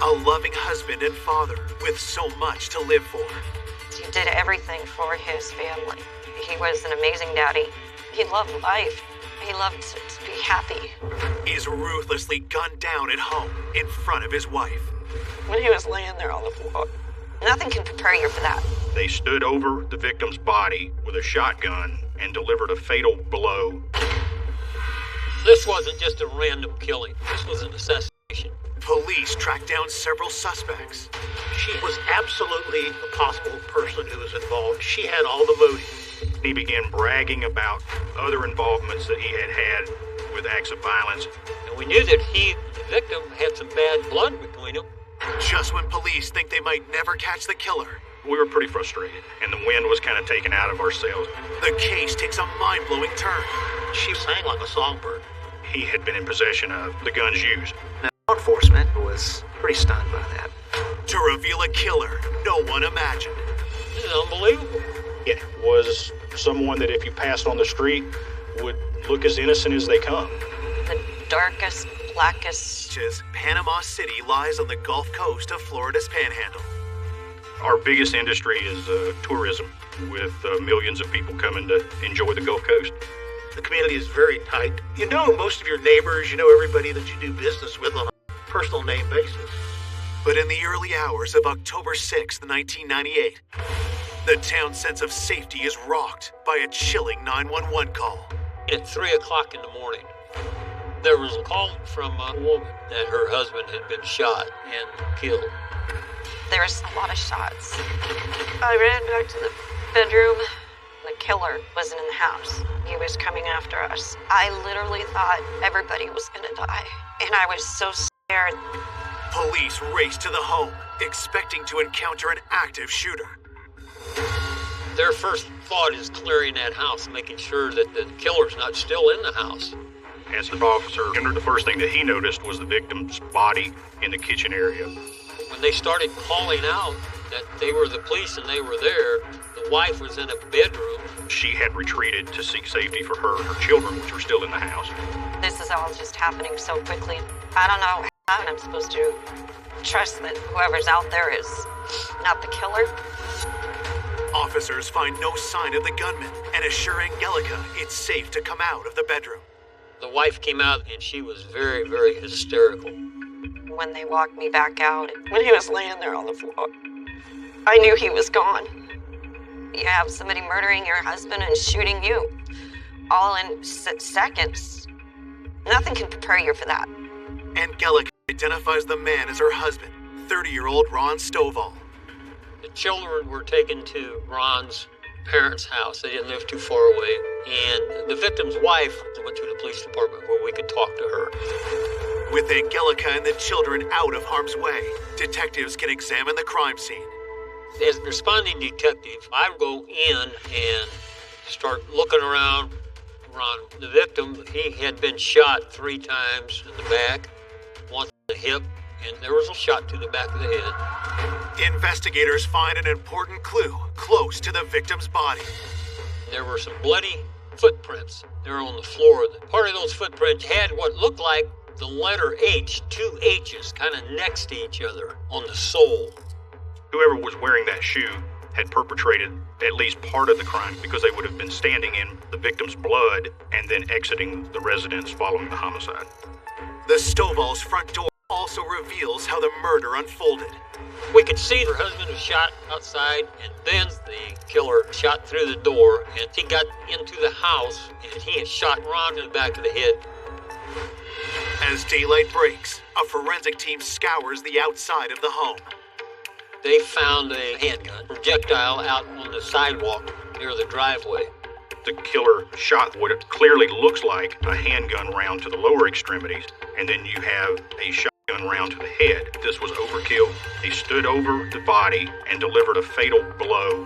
a loving husband and father with so much to live for. He did everything for his family. He was an amazing daddy. He loved life. He loved to be happy. He's ruthlessly gunned down at home in front of his wife. When he was laying there on the floor, nothing can prepare you for that. They stood over the victim's body with a shotgun and delivered a fatal blow. This wasn't just a random killing. This was an assassination. Police tracked down several suspects. She was absolutely the possible person who was involved. She had all the motive. He began bragging about other involvements that he had had with acts of violence. And we knew that he, the victim, had some bad blood between them. Just when police think they might never catch the killer, We were pretty frustrated, and the wind was kind of taken out of our sails. the case takes a mind-blowing turn. She sang like a songbird. He had been in possession of the guns used. Now, law enforcement was pretty stunned by that. To reveal a killer no one imagined. This is unbelievable. It was someone that if you passed on the street would look as innocent as they come. The darkest, blackest. Just Panama City lies on the Gulf Coast of Florida's Panhandle. Our biggest industry is tourism, with millions of people coming to enjoy the Gulf Coast. The community is very tight. You know most of your neighbors, you know everybody that you do business with on a personal name basis. But in the early hours of October 6, 1998, the town's sense of safety is rocked by a chilling 911 call. At 3 o'clock in the morning, there was a call from a woman that her husband had been shot and killed. There was a lot of shots. I ran back to the bedroom. The killer wasn't in the house. He was coming after us. I literally thought everybody was gonna die. And I was so scared. Police race to the home, expecting to encounter an active shooter. Their first thought is clearing that house, making sure that the killer's not still in the house. As the officer entered, the first thing that he noticed was the victim's body in the kitchen area. When they started calling out that they were the police and they were there, the wife was in a bedroom. She had retreated to seek safety for her and her children, which were still in the house. This is all just happening so quickly. I don't know how I'm supposed to trust that whoever's out there is not the killer. Officers find no sign of the gunman and assure Angelica it's safe to come out of the bedroom. The wife came out and she was very, very hysterical. When they walked me back out, when he was laying there on the floor, I knew he was gone. You have somebody murdering your husband and shooting you, all in seconds. Nothing can prepare you for that. Angelica identifies the man as her husband, 30-year-old Ron Stovall. The children were taken to Ron's parents' house. They didn't live too far away. And the victim's wife went to the police department where we could talk to her. With Angelica and the children out of harm's way, detectives can examine the crime scene. As a responding detective, I go in and start looking around Ron. The victim, he had been shot 3 times in the back, once in the hip, and there was a shot to the back of the head. Investigators find an important clue close to the victim's body. There were some bloody footprints there on the floor. Part of those footprints had what looked like the letter H, 2 H's kind of next to each other on the sole. Whoever was wearing that shoe had perpetrated at least part of the crime because they would have been standing in the victim's blood and then exiting the residence following the homicide. The Stovall's front door also reveals how the murder unfolded. We could see her husband was shot outside, and then the killer shot through the door, and he got into the house, and he had shot Ron in the back of the head. As daylight breaks, a forensic team scours the outside of the home. They found a handgun projectile out on the sidewalk near the driveway. The killer shot what it clearly looks like a handgun round to the lower extremities, and then you have a shotgun round to the head. This was overkill. He stood over the body and delivered a fatal blow.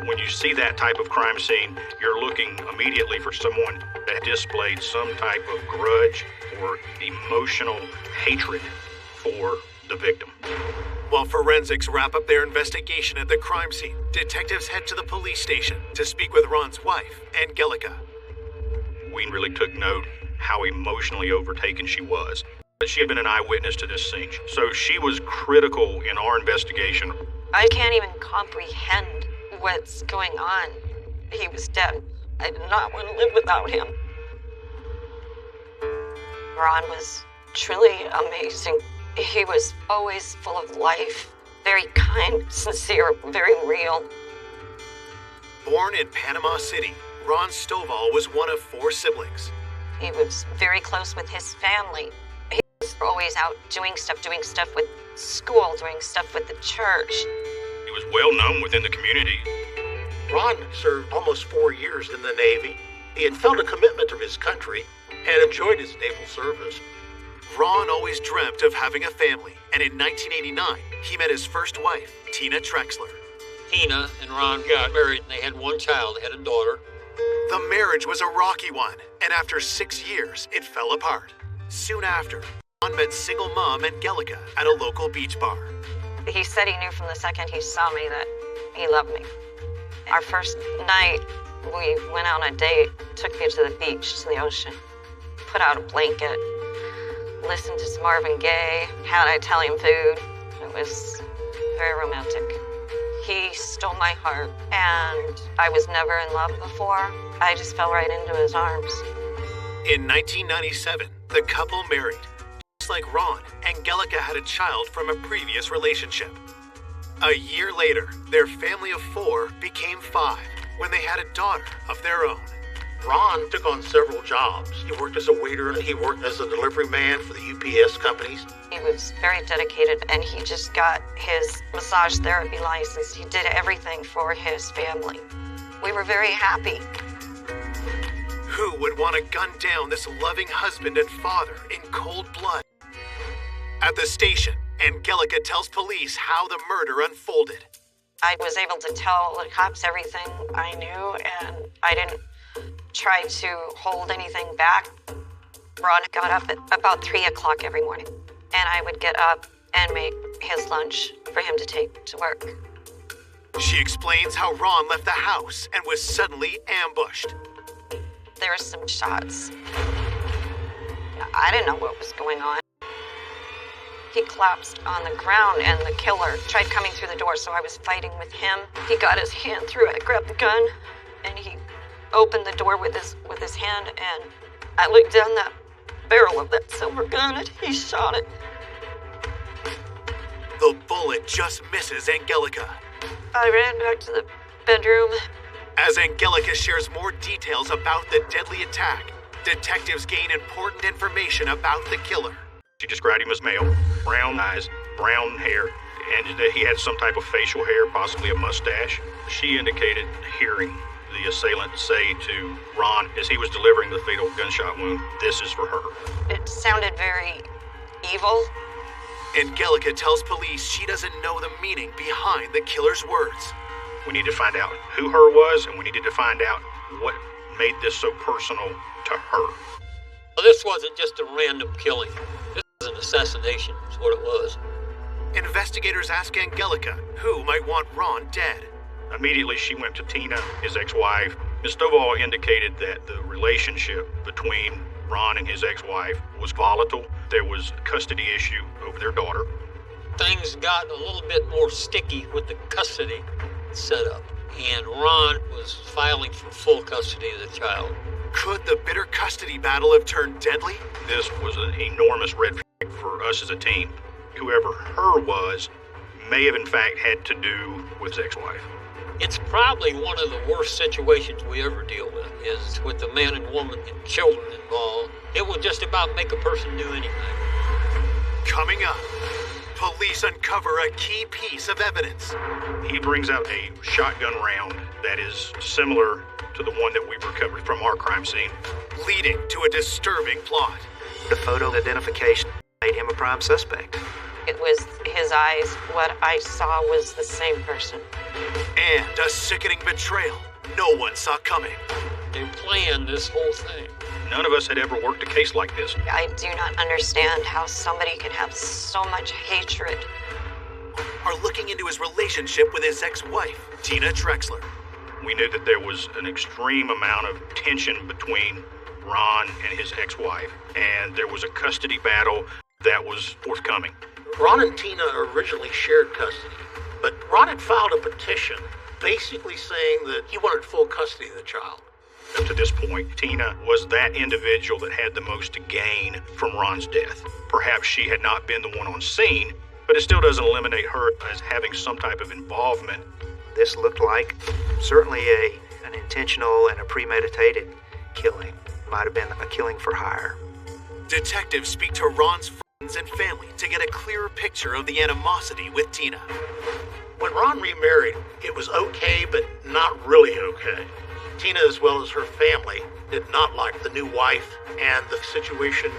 When you see that type of crime scene, you're looking immediately for someone that displayed some type of grudge or emotional hatred for the victim. While forensics wrap up their investigation at the crime scene, detectives head to the police station to speak with Ron's wife, Angelica. We really took note how emotionally overtaken she was. She had been an eyewitness to this scene, so she was critical in our investigation. I can't even comprehend what's going on. He was dead. I did not want to live without him. Ron was truly amazing. He was always full of life, very kind, sincere, very real. Born in Panama City, Ron Stovall was one of 4 siblings. He was very close with his family. He was always out doing stuff with school, doing stuff with the church. He was well known within the community. Ron served almost 4 years in the Navy. He had felt a commitment to his country and enjoyed his naval service. Ron always dreamt of having a family, and in 1989, he met his first wife, Tina Trexler. Tina and Ron got married. They had one child, they had a daughter. The marriage was a rocky one, and after 6 years, it fell apart. Soon after, Ron met single mom Angelica at a local beach bar. He said he knew from the second he saw me that he loved me. Our first night, we went on a date, took me to the beach, to the ocean, put out a blanket, listened to some Marvin Gaye, had Italian food. It was very romantic. He stole my heart, and I was never in love before. I just fell right into his arms. In 1997, the couple married. Just like Ron, Angelica had a child from a previous relationship. A year later, their family of 4 became 5 when they had a daughter of their own. Ron took on several jobs. He worked as a waiter and he worked as a delivery man for the UPS companies. He was very dedicated, and he just got his massage therapy license. He did everything for his family. We were very happy. Who would want to gun down this loving husband and father in cold blood? At the station, Angelica tells police how the murder unfolded. I was able to tell the cops everything I knew, and I didn't try to hold anything back. Ron got up at about 3 o'clock every morning, and I would get up and make his lunch for him to take to work. She explains how Ron left the house and was suddenly ambushed. There were some shots. I didn't know what was going on. He collapsed on the ground, and the killer tried coming through the door, so I was fighting with him. He got his hand through it. I grabbed the gun, and he opened the door with his hand, and I looked down that barrel of that silver gun, and he shot it. The bullet just misses Angelica. I ran back to the bedroom. As Angelica shares more details about the deadly attack, detectives gain important information about the killer. She described him as male, brown eyes, brown hair, and that he had some type of facial hair, possibly a mustache. She indicated hearing the assailant say to Ron as he was delivering the fatal gunshot wound, "This is for her." It sounded very evil. Angelica tells police she doesn't know the meaning behind the killer's words. We need to find out who her was, and we needed to find out what made this so personal to her. Well, this wasn't just a random killing. This was an assassination, is what it was. Investigators ask Angelica who might want Ron dead. Immediately, she went to Tina, his ex-wife. Ms. Stovall indicated that the relationship between Ron and his ex-wife was volatile. There was a custody issue over their daughter. Things got a little bit more sticky with the custody setup, and Ron was filing for full custody of the child. Could the bitter custody battle have turned deadly? This was an enormous red flag for us as a team. Whoever her was may have in fact had to do with his ex-wife. It's probably one of the worst situations we ever deal with, is with the man and woman and children involved. It would just about make a person do anything. Coming up, police uncover a key piece of evidence. He brings out a shotgun round that is similar to the one that we recovered from our crime scene, leading to a disturbing plot. The photo identification made him a prime suspect. It was his eyes. What I saw was the same person. And a sickening betrayal no one saw coming. They planned this whole thing. None of us had ever worked a case like this. I do not understand how somebody can have so much hatred. Are looking into his relationship with his ex-wife, Tina Trexler. We knew that there was an extreme amount of tension between Ron and his ex-wife, and there was a custody battle. that was forthcoming. Ron and Tina originally shared custody, but Ron had filed a petition basically saying that he wanted full custody of the child. Up to this point, Tina was that individual that had the most to gain from Ron's death. Perhaps she had not been the one on scene, but it still doesn't eliminate her as having some type of involvement. This looked like certainly an intentional and a premeditated killing. Might have been a killing for hire. Detectives speak to Ron's friends and family to get a clearer picture of the animosity with Tina. When Ron remarried, it was okay, but not really okay. Tina, as well as her family, did not like the new wife, and the situation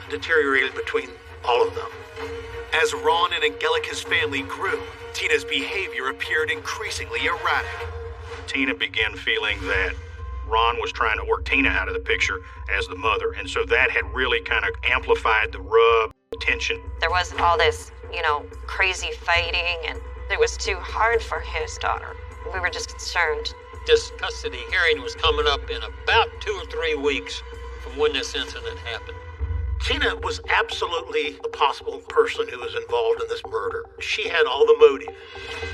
deteriorated between all of them. As Ron and Angelica's family grew, Tina's behavior appeared increasingly erratic. Tina began feeling that Ron was trying to work Tina out of the picture as the mother, and so that had really kind of amplified the rub, tension. There wasn't all this, crazy fighting, and it was too hard for his daughter. We were just concerned. This custody hearing was coming up in about 2 or 3 weeks from when this incident happened. Tina was absolutely a possible person who was involved in this murder. She had all the motive.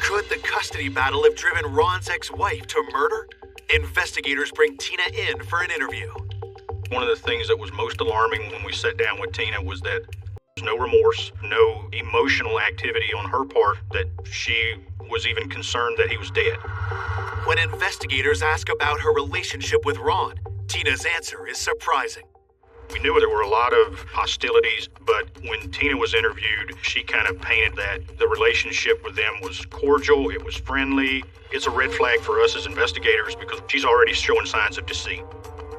Could the custody battle have driven Ron's ex-wife to murder? Investigators bring Tina in for an interview. One of the things that was most alarming when we sat down with Tina was that there was no remorse, no emotional activity on her part, that she was even concerned that he was dead. When investigators ask about her relationship with Ron, Tina's answer is surprising. We knew there were a lot of hostilities, but when Tina was interviewed, she kind of painted that the relationship with them was cordial, it was friendly. It's a red flag for us as investigators because she's already showing signs of deceit.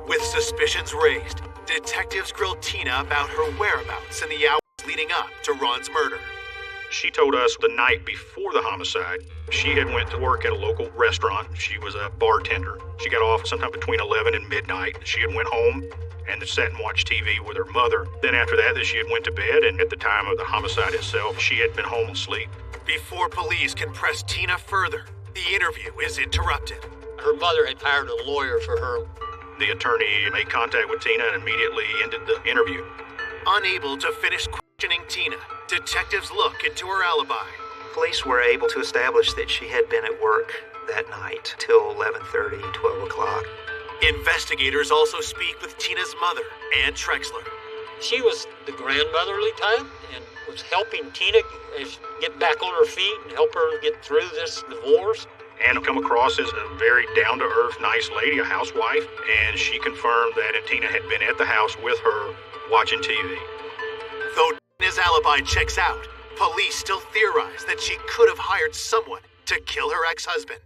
With suspicions raised, detectives grilled Tina about her whereabouts in the hours leading up to Ron's murder. She told us the night before the homicide, she had went to work at a local restaurant. She was a bartender. She got off sometime between 11 and midnight. She had went home and sat and watched TV with her mother. Then after that, she had went to bed, and at the time of the homicide itself, she had been home asleep. Before police can press Tina further, the interview is interrupted. Her mother had hired a lawyer for her. The attorney made contact with Tina and immediately ended the interview. Unable to finish questioning Tina, detectives look into her alibi. Police were able to establish that she had been at work that night till 11:30, 12 o'clock. Investigators also speak with Tina's mother, Ann Trexler. She was the grandmotherly type and was helping Tina get back on her feet and help her get through this divorce. Ann come across as a very down-to-earth, nice lady, a housewife, and she confirmed that Tina had been at the house with her watching TV. Though Tina's alibi checks out, police still theorize that she could have hired someone to kill her ex-husband.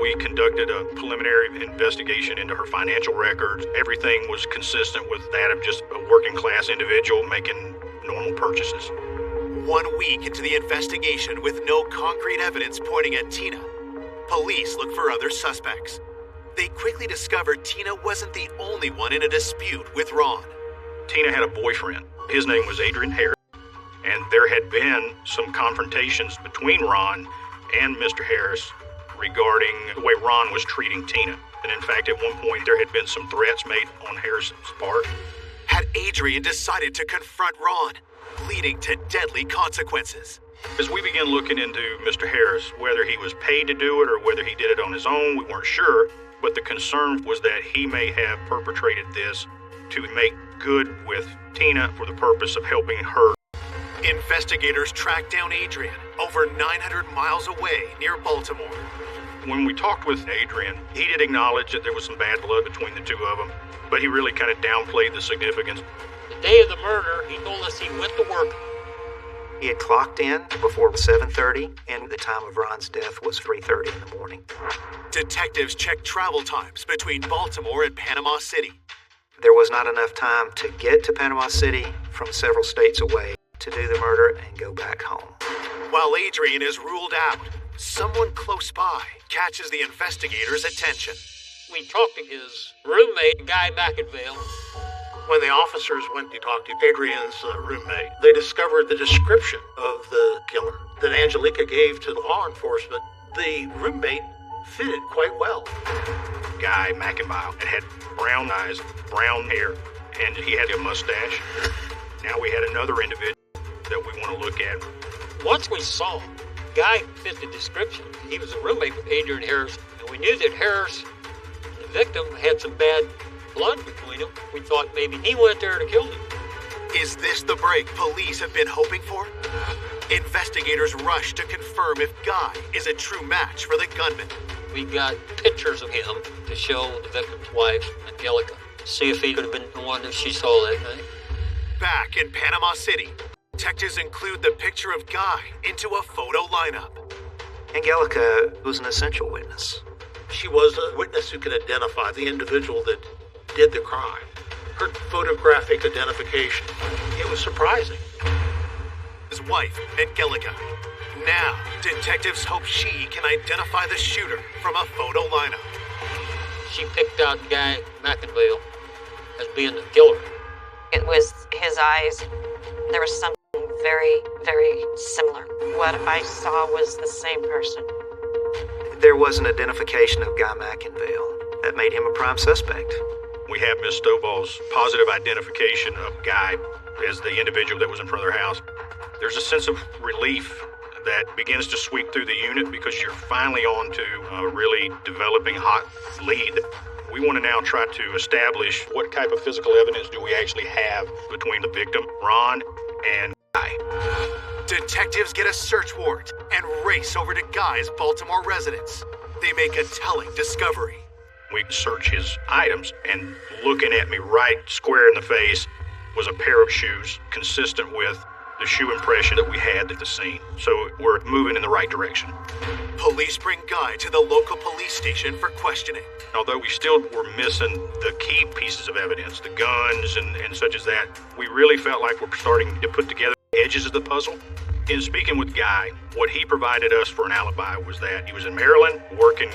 We conducted a preliminary investigation into her financial records. Everything was consistent with that of just a working-class individual making normal purchases. 1 week into the investigation with no concrete evidence pointing at Tina, police look for other suspects. They quickly discover Tina wasn't the only one in a dispute with Ron. Tina had a boyfriend. His name was Adrian Harris, and there had been some confrontations between Ron and Mr. Harris regarding the way Ron was treating Tina. And in fact, at one point, there had been some threats made on Harris's part. Had Adrian decided to confront Ron, leading to deadly consequences. As we began looking into Mr. Harris, whether he was paid to do it or whether he did it on his own, we weren't sure. But the concern was that he may have perpetrated this to make good with Tina for the purpose of helping her. Investigators tracked down Adrian over 900 miles away near Baltimore. When we talked with Adrian, he did acknowledge that there was some bad blood between the two of them, but he really kind of downplayed the significance. The day of the murder, he told us he went to work. He had clocked in before 7:30, and the time of Ron's death was 3:30 in the morning. Detectives checked travel times between Baltimore and Panama City. There was not enough time to get to Panama City from several states away to do the murder and go back home. While Adrian is ruled out, someone close by catches the investigators' attention. We talked to his roommate, Guy McInville. When the officers went to talk to Adrian's roommate, they discovered the description of the killer that Angelica gave to the law enforcement. The roommate fitted quite well. Guy McInville had brown eyes, brown hair, and he had a mustache. Now we had another individual that we want to look at. Once we saw him, Guy fit the description. He was a roommate with Adrian Harris, and we knew that Harris, the victim, had some bad blood between them. We thought maybe he went there to kill him. Is this the break police have been hoping for? Investigators rush to confirm if Guy is a true match for the gunman. We got pictures of him to show the victim's wife, Angelica, to see if he could have been the one that she saw that night. Back in Panama City, detectives include the picture of Guy into a photo lineup. Angelica was an essential witness. She was a witness who can identify the individual that did the crime. Her photographic identification, it was surprising. His wife, Angelica. Now, detectives hope she can identify the shooter from a photo lineup. She picked out Guy McInville as being the killer. It was his eyes. There was something very, very similar. What I saw was the same person. There was an identification of Guy McInville that made him a prime suspect. We have Miss Stovall's positive identification of Guy as the individual that was in front of their house. There's a sense of relief that begins to sweep through the unit because you're finally on to a really developing hot lead. We want to now try to establish what type of physical evidence do we actually have between the victim, Ron, and Guy. Detectives get a search warrant and race over to Guy's Baltimore residence. They make a telling discovery. We search his items, and looking at me right square in the face was a pair of shoes consistent with the shoe impression that we had at the scene. So we're moving in the right direction. Police bring Guy to the local police station for questioning. Although we still were missing the key pieces of evidence, the guns and such as that, we really felt like we're starting to put together edges of the puzzle. In speaking with Guy, what he provided us for an alibi was that he was in Maryland working.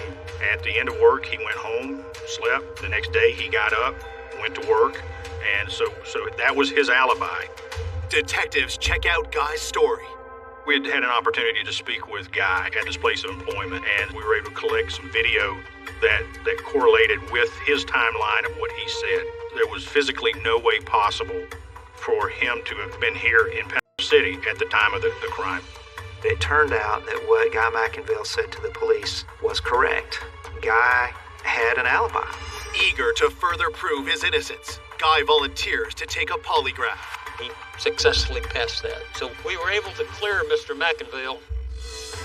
At the end of work, he went home, slept. The next day, he got up, went to work, and so that was his alibi. Detectives check out Guy's story. We had had an opportunity to speak with Guy at his place of employment, and we were able to collect some video that correlated with his timeline of what he said. There was physically no way possible for him to have been here in Panama City at the time of the crime. It turned out that what Guy McInville said to the police was correct. Guy had an alibi. Eager to further prove his innocence, Guy volunteers to take a polygraph. He successfully passed that. So we were able to clear Mr. McInville.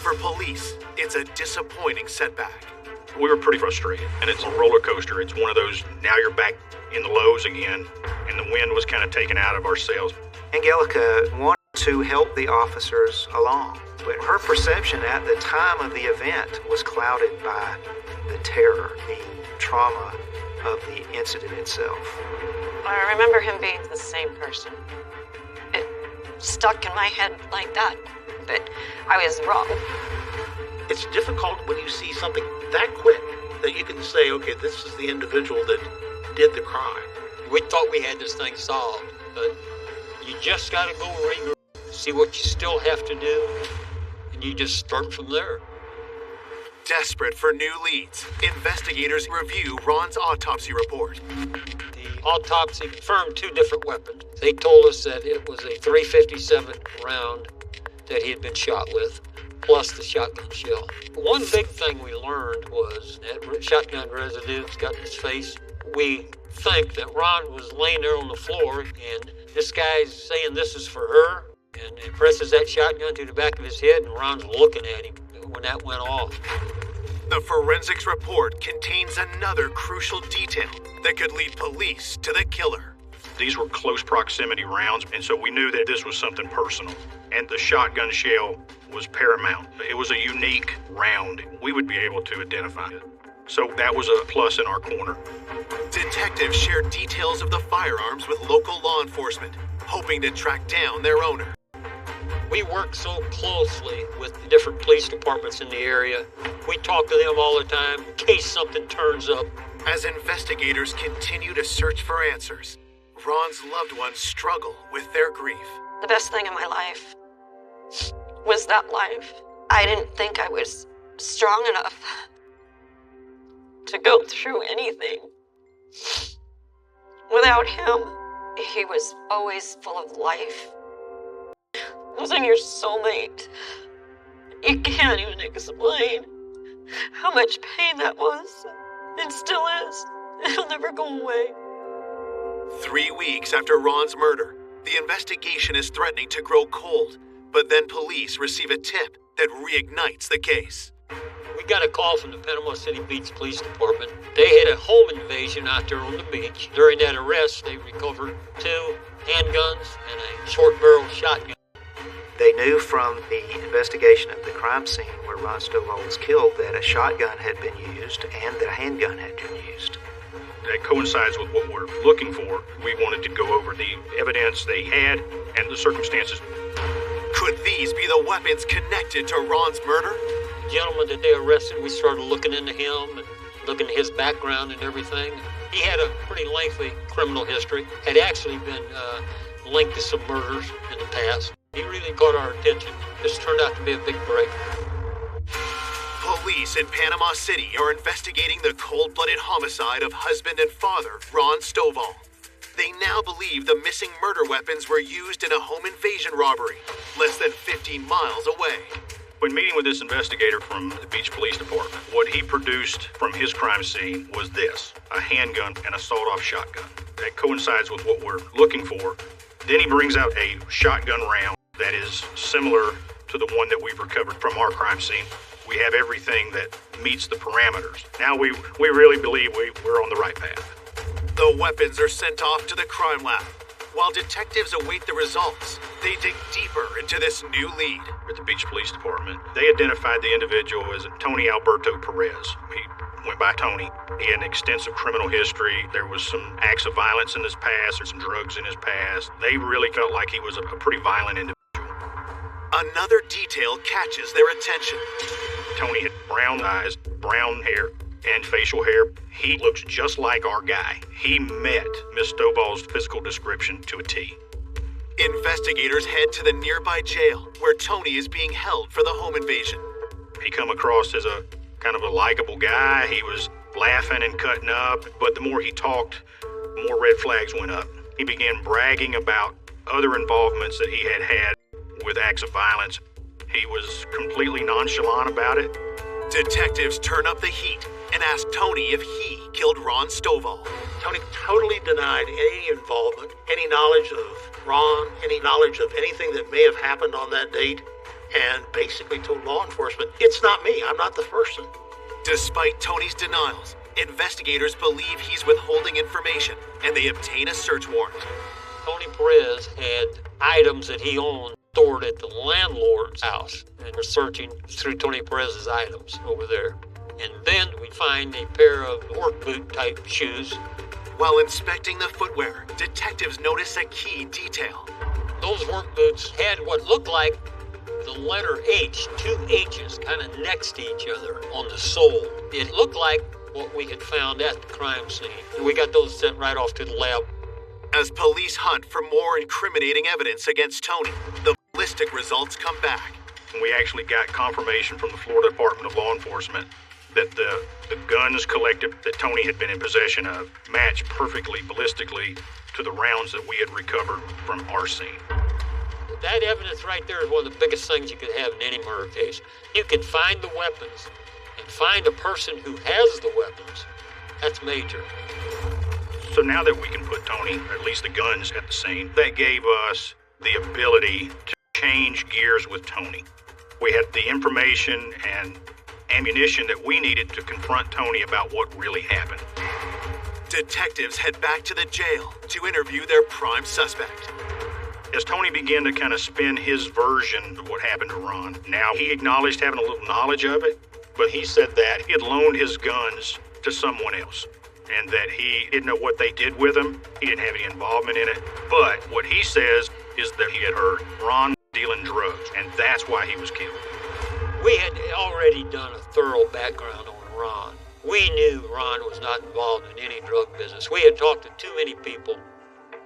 For police, it's a disappointing setback. We were pretty frustrated, and it's a roller coaster. It's one of those, now you're back in the lows again, and the wind was kind of taken out of our sails. Angelica wanted to help the officers along, but her perception at the time of the event was clouded by the terror, the trauma of the incident itself. I remember him being the same person. It stuck in my head like that, but I was wrong. It's difficult when you see something that quick that you can say, okay, this is the individual that did the crime. We thought we had this thing solved, but you just got to go regroup, see what you still have to do, and you just start from there. Desperate for new leads, investigators review Ron's autopsy report. The autopsy confirmed 2 different weapons. They told us that it was a .357 round that he had been shot with, plus the shotgun shell. One big thing we learned was that shotgun residue's got in his face. We think that Ron was laying there on the floor, and this guy's saying this is for her, and he presses that shotgun to the back of his head, and Ron's looking at him when that went off. The forensics report contains another crucial detail that could lead police to the killer. These were close proximity rounds, and so we knew that this was something personal. And the shotgun shell was paramount. It was a unique round. We would be able to identify it. So that was a plus in our corner. Detectives shared details of the firearms with local law enforcement, hoping to track down their owner. We work so closely with the different police departments in the area. We talk to them all the time in case something turns up. As investigators continue to search for answers, Ron's loved ones struggle with their grief. The best thing in my life was that life. I didn't think I was strong enough to go through anything without him. He was always full of life. Losing your soulmate, you can't even explain how much pain that was, and still is. It'll never go away. 3 weeks after Ron's murder, the investigation is threatening to grow cold, but then police receive a tip that reignites the case. We got a call from the Panama City Beach Police Department. They had a home invasion out there on the beach. During that arrest, they recovered 2 handguns and a short-barreled shotgun. They knew from the investigation of the crime scene where Ron Stovall was killed that a shotgun had been used and that a handgun had been used. That coincides with what we're looking for. We wanted to go over the evidence they had and the circumstances. Could these be the weapons connected to Ron's murder? The gentleman that they arrested, we started looking into him and looking at his background and everything. He had a pretty lengthy criminal history, had actually been linked to some murders in the past. He really caught our attention. This turned out to be a big break. Police in Panama City are investigating the cold-blooded homicide of husband and father, Ron Stovall. They now believe the missing murder weapons were used in a home invasion robbery, less than 15 miles away. When meeting with this investigator from the Beach Police Department, what he produced from his crime scene was this: a handgun and a sawed-off shotgun. That coincides with what we're looking for. Then he brings out a shotgun round that is similar to the one that we've recovered from our crime scene. We have everything that meets the parameters. Now we really believe we're on the right path. The weapons are sent off to the crime lab. While detectives await the results, they dig deeper into this new lead. At the Beach Police Department, they identified the individual as Tony Alberto Perez. He went by Tony. He had an extensive criminal history. There was some acts of violence in his past. There's some drugs in his past. They really felt like he was a pretty violent individual. Another detail catches their attention. Tony had brown eyes, brown hair, and facial hair. He looks just like our guy. He met Miss Stovall's physical description to a T. Investigators head to the nearby jail where Tony is being held for the home invasion. He come across as a kind of a likable guy. He was laughing and cutting up, but the more he talked, more red flags went up. He began bragging about other involvements that he had had with acts of violence. He was completely nonchalant about it. Detectives turn up the heat and ask Tony if he killed Ron Stovall. Tony totally denied any involvement, any knowledge of Ron, any knowledge of anything that may have happened on that date, and basically told law enforcement, it's not me, I'm not the person. Despite Tony's denials, investigators believe he's withholding information, and they obtain a search warrant. Tony Perez had items that he owned stored at the landlord's house, and we're searching through Tony Perez's items over there. And then we find a pair of work boot type shoes. While inspecting the footwear, detectives notice a key detail. Those work boots had what looked like the letter H, 2 H's kind of next to each other on the sole. It looked like what we had found at the crime scene. And we got those sent right off to the lab. As police hunt for more incriminating evidence against Tony, the ballistic results come back. We actually got confirmation from the Florida Department of Law Enforcement that the guns collected that Tony had been in possession of matched perfectly ballistically to the rounds that we had recovered from our scene. That evidence right there is one of the biggest things you could have in any murder case. You can find the weapons and find a person who has the weapons. That's major. So now that we can put Tony, or at least the guns, at the scene, that gave us the ability to change gears with Tony. We had the information and ammunition that we needed to confront Tony about what really happened. Detectives head back to the jail to interview their prime suspect. As Tony began to kind of spin his version of what happened to Ron, now he acknowledged having a little knowledge of it, but he said that he had loaned his guns to someone else and that he didn't know what they did with them. He didn't have any involvement in it. But what he says is that he had heard Ron dealing drugs, and that's why he was killed. We had already done a thorough background on Ron. We knew Ron was not involved in any drug business. We had talked to too many people.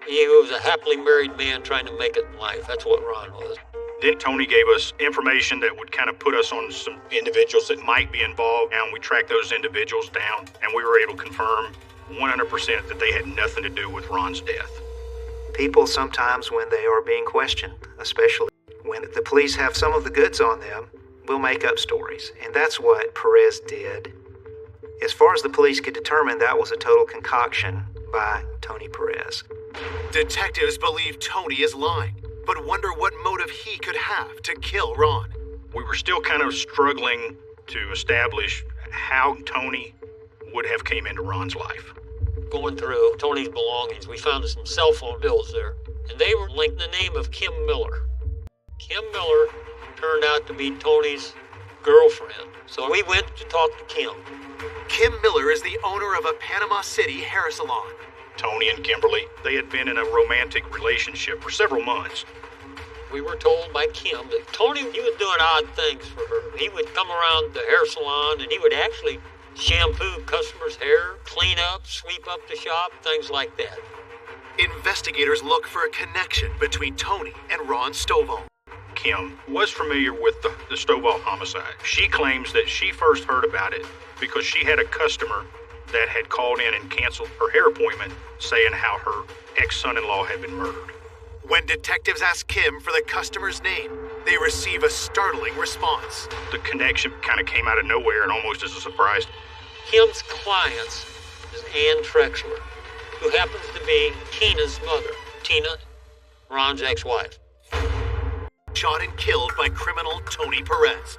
He was a happily married man trying to make it in life. That's what Ron was. Then Tony gave us information that would kind of put us on some individuals that might be involved, and we tracked those individuals down, and we were able to confirm 100% that they had nothing to do with Ron's death. People sometimes, when they are being questioned, especially when the police have some of the goods on them, will make up stories. And that's what Perez did. As far as the police could determine, that was a total concoction by Tony Perez. Detectives believe Tony is lying, but wonder what motive he could have to kill Ron. We were still kind of struggling to establish how Tony would have came into Ron's life. Going through Tony's belongings, we found some cell phone bills there, and they were linked the name of Kim Miller. Kim Miller turned out to be Tony's girlfriend, so we went to talk to Kim. Kim Miller is the owner of a Panama City hair salon. Tony and Kimberly, they had been in a romantic relationship for several months. We were told by Kim that Tony, he was doing odd things for her. He would come around the hair salon and he would actually shampoo customers' hair, clean up, sweep up the shop, things like that. Investigators look for a connection between Tony and Ron Stovall. Kim was familiar with the Stovall homicide. She claims that she first heard about it because she had a customer that had called in and canceled her hair appointment, saying how her ex-son-in-law had been murdered. When detectives ask Kim for the customer's name, they receive a startling response. The connection kind of came out of nowhere and almost as a surprise. Kim's client is Ann Trexler, who happens to be Tina's mother. Tina, Ron's ex-wife. Shot and killed by criminal Tony Perez.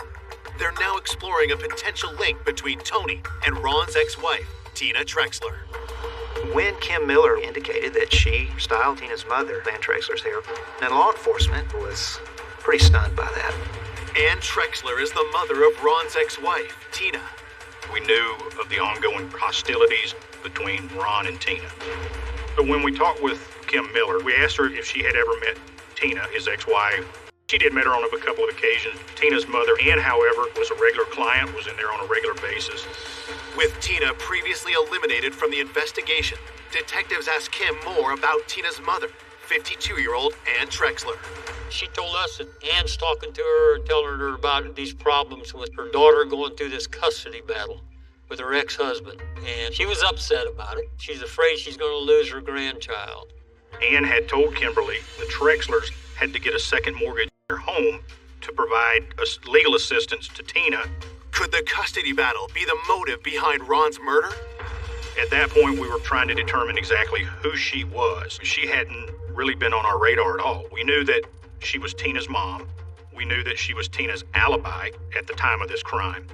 They're now exploring a potential link between Tony and Ron's ex-wife, Tina Trexler. When Kim Miller indicated that she styled Tina's mother, Ann Trexler's hair, and law enforcement was pretty stunned by that. Ann Trexler is the mother of Ron's ex-wife, Tina. We knew of the ongoing hostilities between Ron and Tina. So when we talked with Kim Miller, we asked her if she had ever met Tina, his ex-wife. She did meet her on a couple of occasions. Tina's mother, Ann, however, was a regular client, was in there on a regular basis. With Tina previously eliminated from the investigation, detectives asked Kim more about Tina's mother, 52-year-old Ann Trexler. She told us that Ann's talking to her and telling her about these problems with her daughter going through this custody battle with her ex-husband. And she was upset about it. She's afraid she's going to lose her grandchild. Ann had told Kimberly the Trexlers had to get a second mortgage in their home to provide legal assistance to Tina. Could the custody battle be the motive behind Ron's murder? At that point, we were trying to determine exactly who she was. She hadn't really been on our radar at all. We knew that she was Tina's mom. We knew that she was Tina's alibi at the time of this crime.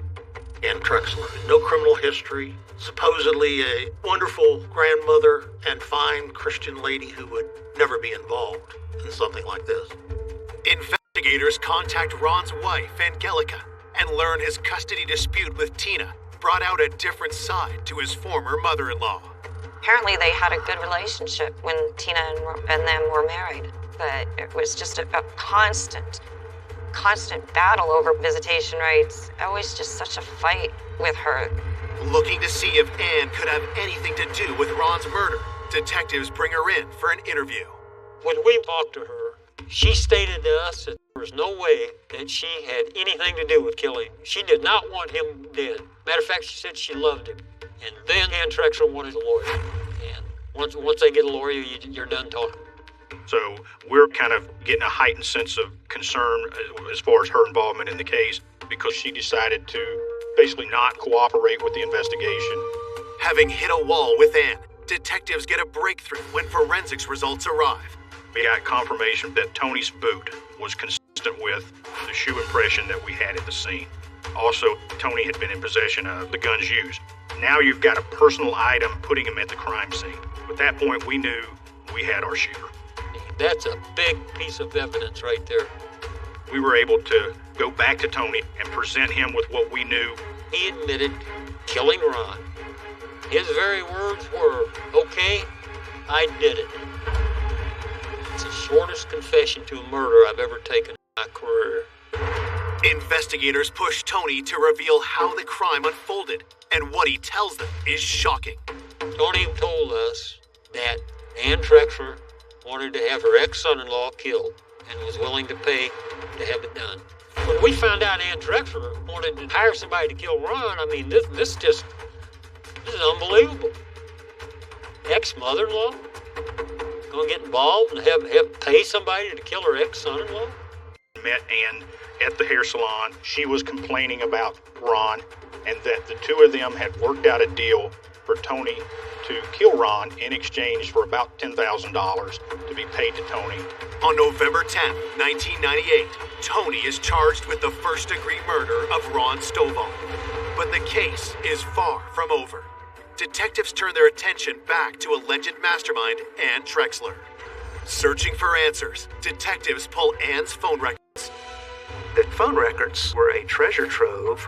Ann Trexler, no criminal history, supposedly a wonderful grandmother and fine Christian lady who would never be involved in something like this. Investigators contact Ron's wife, Angelica, and learn his custody dispute with Tina brought out a different side to his former mother-in-law. Apparently they had a good relationship when Tina and them were married, but it was just a constant battle over visitation rights. Always just such a fight with her. Looking to see if Ann could have anything to do with Ron's murder, detectives bring her in for an interview. When we talked to her, she stated to us that there was no way that she had anything to do with killing. She did not want him dead. Matter of fact, she said she loved him. And then Ann Trexler wanted a lawyer. And once they get a lawyer, you're done talking. So we're kind of getting a heightened sense of concern as far as her involvement in the case because she decided to basically not cooperate with the investigation. Having hit a wall with Ann, detectives get a breakthrough when forensics results arrive. We got confirmation that Tony's boot was consistent with the shoe impression that we had at the scene. Also, Tony had been in possession of the guns used. Now you've got a personal item putting him at the crime scene. At that point, we knew we had our shooter. That's a big piece of evidence right there. We were able to go back to Tony and present him with what we knew. He admitted killing Ron. His very words were, "Okay, I did it." It's the shortest confession to a murder I've ever taken in my career. Investigators push Tony to reveal how the crime unfolded, and what he tells them is shocking. Tony told us that Ann Trexler wanted to have her ex-son-in-law killed and was willing to pay to have it done. When we found out Ann Trexler wanted to hire somebody to kill Ron, I mean, this is unbelievable. Ex-mother-in-law gonna get involved and have pay somebody to kill her ex-son-in-law? Met Ann at the hair salon. She was complaining about Ron and that the two of them had worked out a deal for Tony to kill Ron in exchange for about $10,000 to be paid to Tony. On November 10, 1998, Tony is charged with the first-degree murder of Ron Stovall. But the case is far from over. Detectives turn their attention back to alleged mastermind Ann Trexler. Searching for answers, detectives pull Ann's phone records. The phone records were a treasure trove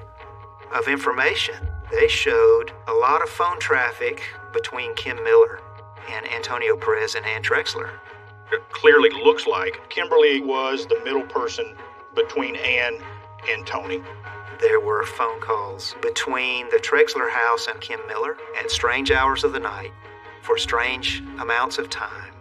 of information. They showed a lot of phone traffic between Kim Miller and Antonio Perez and Ann Trexler. It clearly looks like Kimberly was the middle person between Ann and Tony. There were phone calls between the Trexler house and Kim Miller at strange hours of the night for strange amounts of time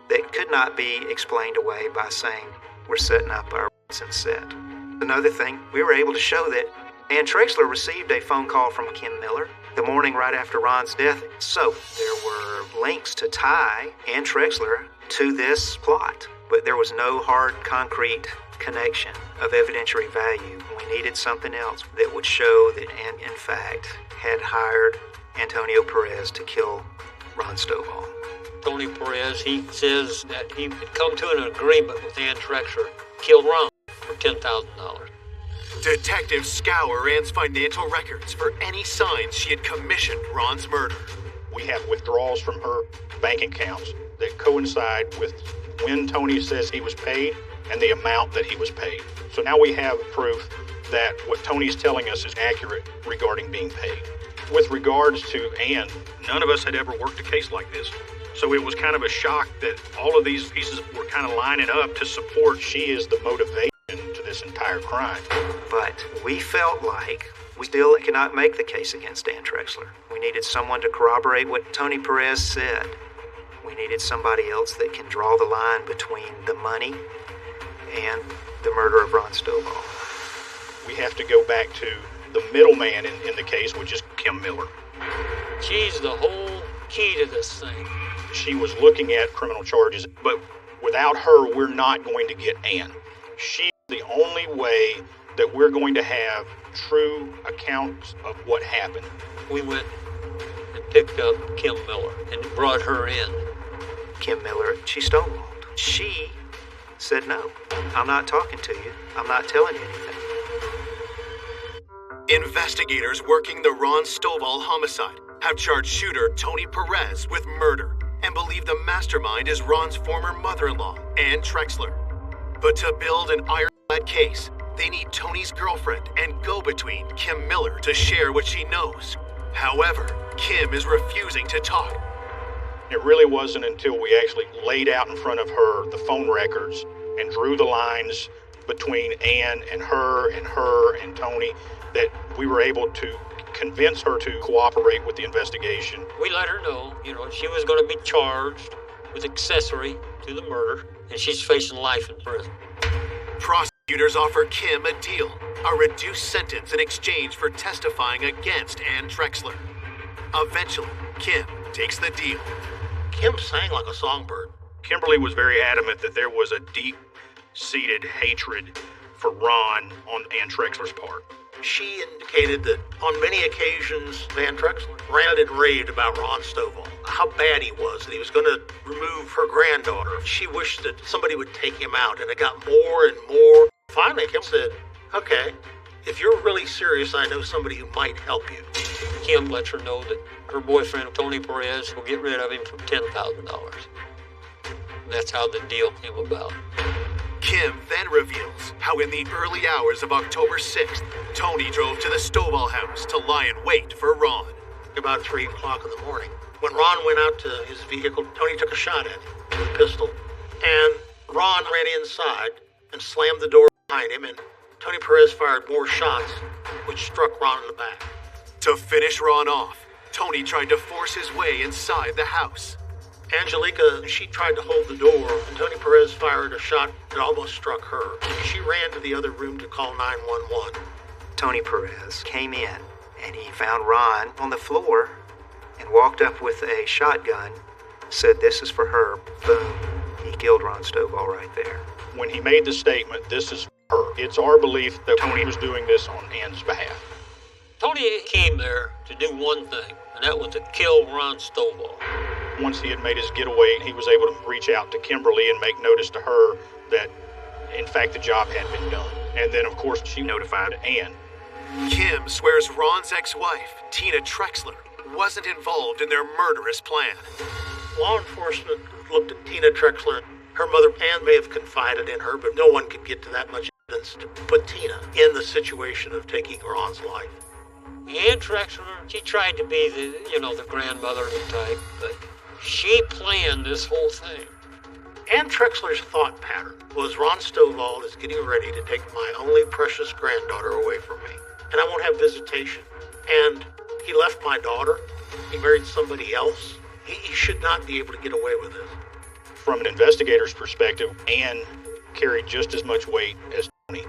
that could not be explained away by saying, we're setting up our set. Another thing, we were able to show that Ann Trexler received a phone call from Kim Miller the morning right after Ron's death. So there were links to tie Ann Trexler to this plot, but there was no hard, concrete connection of evidentiary value. We needed something else that would show that Ann, in fact, had hired Antonio Perez to kill Ron Stovall. Tony Perez, he says that he had come to an agreement with Ann Trexler to kill Ron for $10,000. Detectives scour Ann's financial records for any signs she had commissioned Ron's murder. We have withdrawals from her bank accounts that coincide with when Tony says he was paid and the amount that he was paid. So now we have proof that what Tony's telling us is accurate regarding being paid. With regards to Ann, none of us had ever worked a case like this. So it was kind of a shock that all of these pieces were kind of lining up to support she is the motivation to this entire crime. But we felt like we still cannot make the case against Ann Trexler. We needed someone to corroborate what Tony Perez said. We needed somebody else that can draw the line between the money and the murder of Ron Stovall. We have to go back to the middleman in the case, which is Kim Miller. She's the whole key to this thing. She was looking at criminal charges, but without her, we're not going to get Ann. She's the only way that we're going to have true accounts of what happened. We went and picked up Kim Miller and brought her in. Kim Miller, she stonewalled. She said, no, I'm not talking to you. I'm not telling you anything. Investigators working the Ron Stovall homicide have charged shooter Tony Perez with murder and believe the mastermind is Ron's former mother-in-law, Ann Trexler. But to build an ironclad case, they need Tony's girlfriend and go-between, Kim Miller, to share what she knows. However, Kim is refusing to talk. It really wasn't until we actually laid out in front of her the phone records and drew the lines between Ann and her and Tony that we were able to convince her to cooperate with the investigation. We let her know, she was going to be charged with accessory to the murder, and she's facing life in prison. Prosecutors offer Kim a deal, a reduced sentence in exchange for testifying against Ann Trexler. Eventually, Kim takes the deal. Kim sang like a songbird. Kimberly was very adamant that there was a deep-seated hatred for Ron on Ann Trexler's part. She indicated that on many occasions, Ann Trexler ranted and raved about Ron Stovall, how bad he was, that he was going to remove her granddaughter. She wished that somebody would take him out, and it got more and more. Finally, Kim said, okay, if you're really serious, I know somebody who might help you. Kim lets her know that her boyfriend, Tony Perez, will get rid of him for $10,000. That's how the deal came about. Kim then reveals how in the early hours of October 6th, Tony drove to the Stovall house to lie in wait for Ron. About 3 o'clock in the morning. When Ron went out to his vehicle, Tony took a shot at him with a pistol. And Ron ran inside and slammed the door behind him, and Tony Perez fired more shots, which struck Ron in the back. To finish Ron off, Tony tried to force his way inside the house. Angelica, she tried to hold the door, and Tony Perez fired a shot that almost struck her. She ran to the other room to call 911. Tony Perez came in, and he found Ron on the floor and walked up with a shotgun said, "This is for her," boom, he killed Ron Stovall right there. When he made the statement, "This is for her," it's our belief that Tony was doing this on Ann's behalf. Tony came there to do one thing, and that was to kill Ron Stovall. Once he had made his getaway, he was able to reach out to Kimberly and make notice to her that, in fact, the job had been done. And then, of course, she notified Ann. Kim swears Ron's ex-wife, Tina Trexler, wasn't involved in their murderous plan. Law enforcement looked at Tina Trexler. Her mother, Ann, may have confided in her, but no one could get to that much evidence to put Tina in the situation of taking Ron's life. Ann Trexler, she tried to be the grandmotherly type, but she planned this whole thing. Ann Trexler's thought pattern was, Ron Stovall is getting ready to take my only precious granddaughter away from me, and I won't have visitation. And he left my daughter. He married somebody else. He should not be able to get away with this. From an investigator's perspective, Ann carried just as much weight as Tony.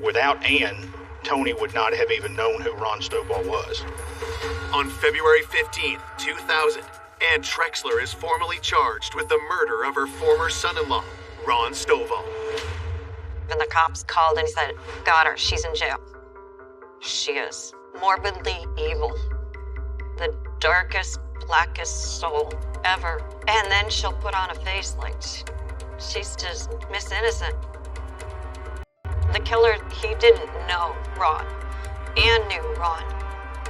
Without Ann, Tony would not have even known who Ron Stovall was. On February 15, 2000, Ann Trexler is formally charged with the murder of her former son-in-law, Ron Stovall. And the cops called and said, "Got her, she's in jail." She is morbidly evil. The darkest, blackest soul ever. And then she'll put on a face like she's just Miss Innocent. The killer, he didn't know Ron. Ann knew Ron.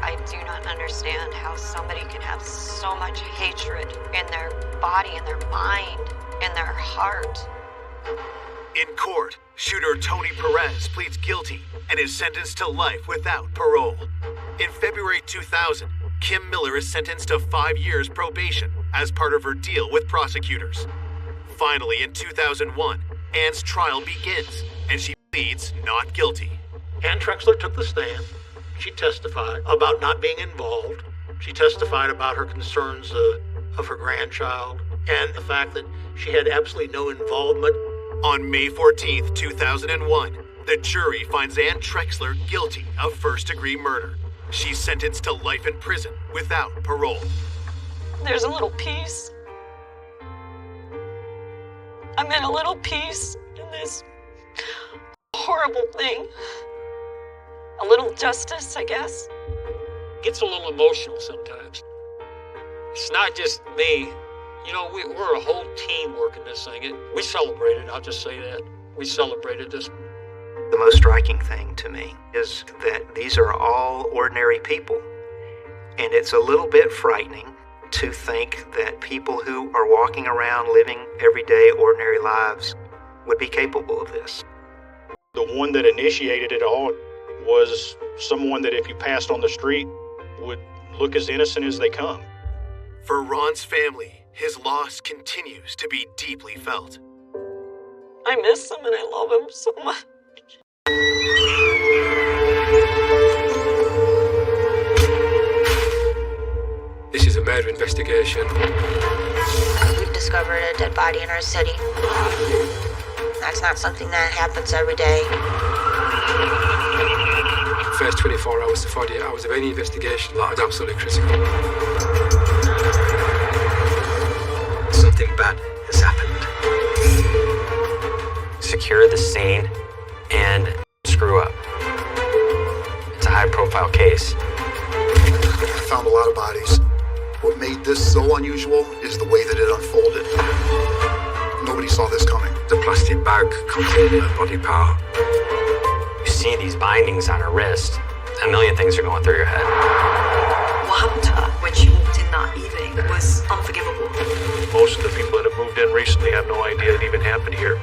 I do not understand how somebody can have so much hatred in their body, in their mind, in their heart. In court, shooter Tony Perez pleads guilty and is sentenced to life without parole. In February 2000, Kim Miller is sentenced to 5 years probation as part of her deal with prosecutors. Finally, in 2001, Ann's trial begins and she pleads not guilty. Ann Trexler took the stand. She testified about not being involved. She testified about her concerns of her grandchild and the fact that she had absolutely no involvement. On May 14, 2001, the jury finds Ann Trexler guilty of first-degree murder. She's sentenced to life in prison without parole. There's a little peace. I'm in a little peace in this horrible thing. A little justice, I guess. Gets a little emotional sometimes. It's not just me. We're a whole team working this thing. We celebrated, I'll just say that. We celebrated this. The most striking thing to me is that these are all ordinary people. And it's a little bit frightening to think that people who are walking around living everyday ordinary lives would be capable of this. The one that initiated it all was someone that if you passed on the street would look as innocent as they come. For Ron's family, his loss continues to be deeply felt. I miss him and I love him so much. This is a murder investigation. We've discovered a dead body in our city. That's not something that happens every day. The first 24 hours to 48 hours of any investigation is absolutely critical. Something bad has happened. Secure the scene and screw up. It's a high-profile case. I found a lot of bodies. What made this so unusual is the way that it unfolded. Nobody saw this coming. The plastic bag containing a body part. You see these bindings on her wrist. A million things are going through your head. What happened to her when she walked in that evening was unforgivable. Most of the people that have moved in recently have no idea it even happened here.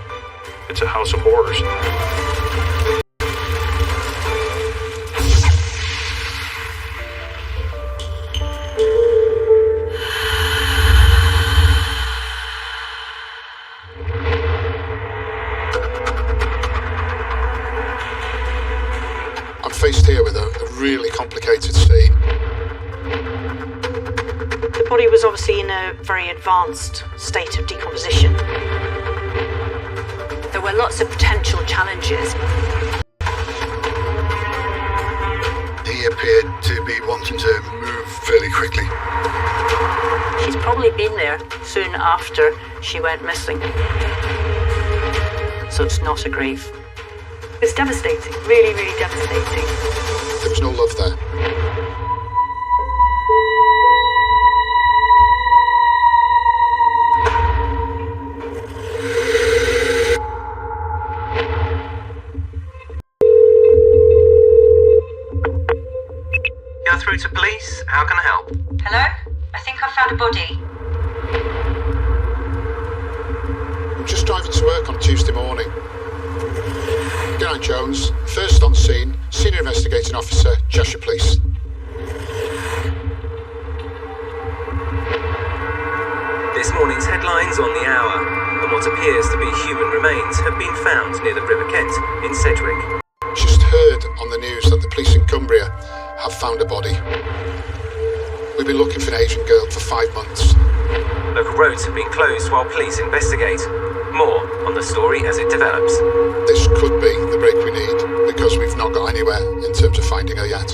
It's a house of horrors. I'm faced here with a really complicated scene. The body was obviously in a very advanced state of decomposition. There were lots of potential challenges. He appeared to be wanting to move fairly quickly. She's probably been there after she went missing. So it's not a grave. It's devastating, really, really devastating. There was no love there. You're through to police. How can I help? Hello? I think I found a body. I'm just driving to work on Tuesday morning. Geraint Jones, first on scene, Senior Investigating Officer, Cheshire Police. This morning's headlines on the hour, and what appears to be human remains have been found near the River Kent in Sedgwick. Just heard on the news that the police in Cumbria have found a body. We've been looking for an Asian girl for 5 months. Local roads have been closed while police investigate. More on the story as it develops. This could be the break we need, because we've not got anywhere in terms of finding her yet.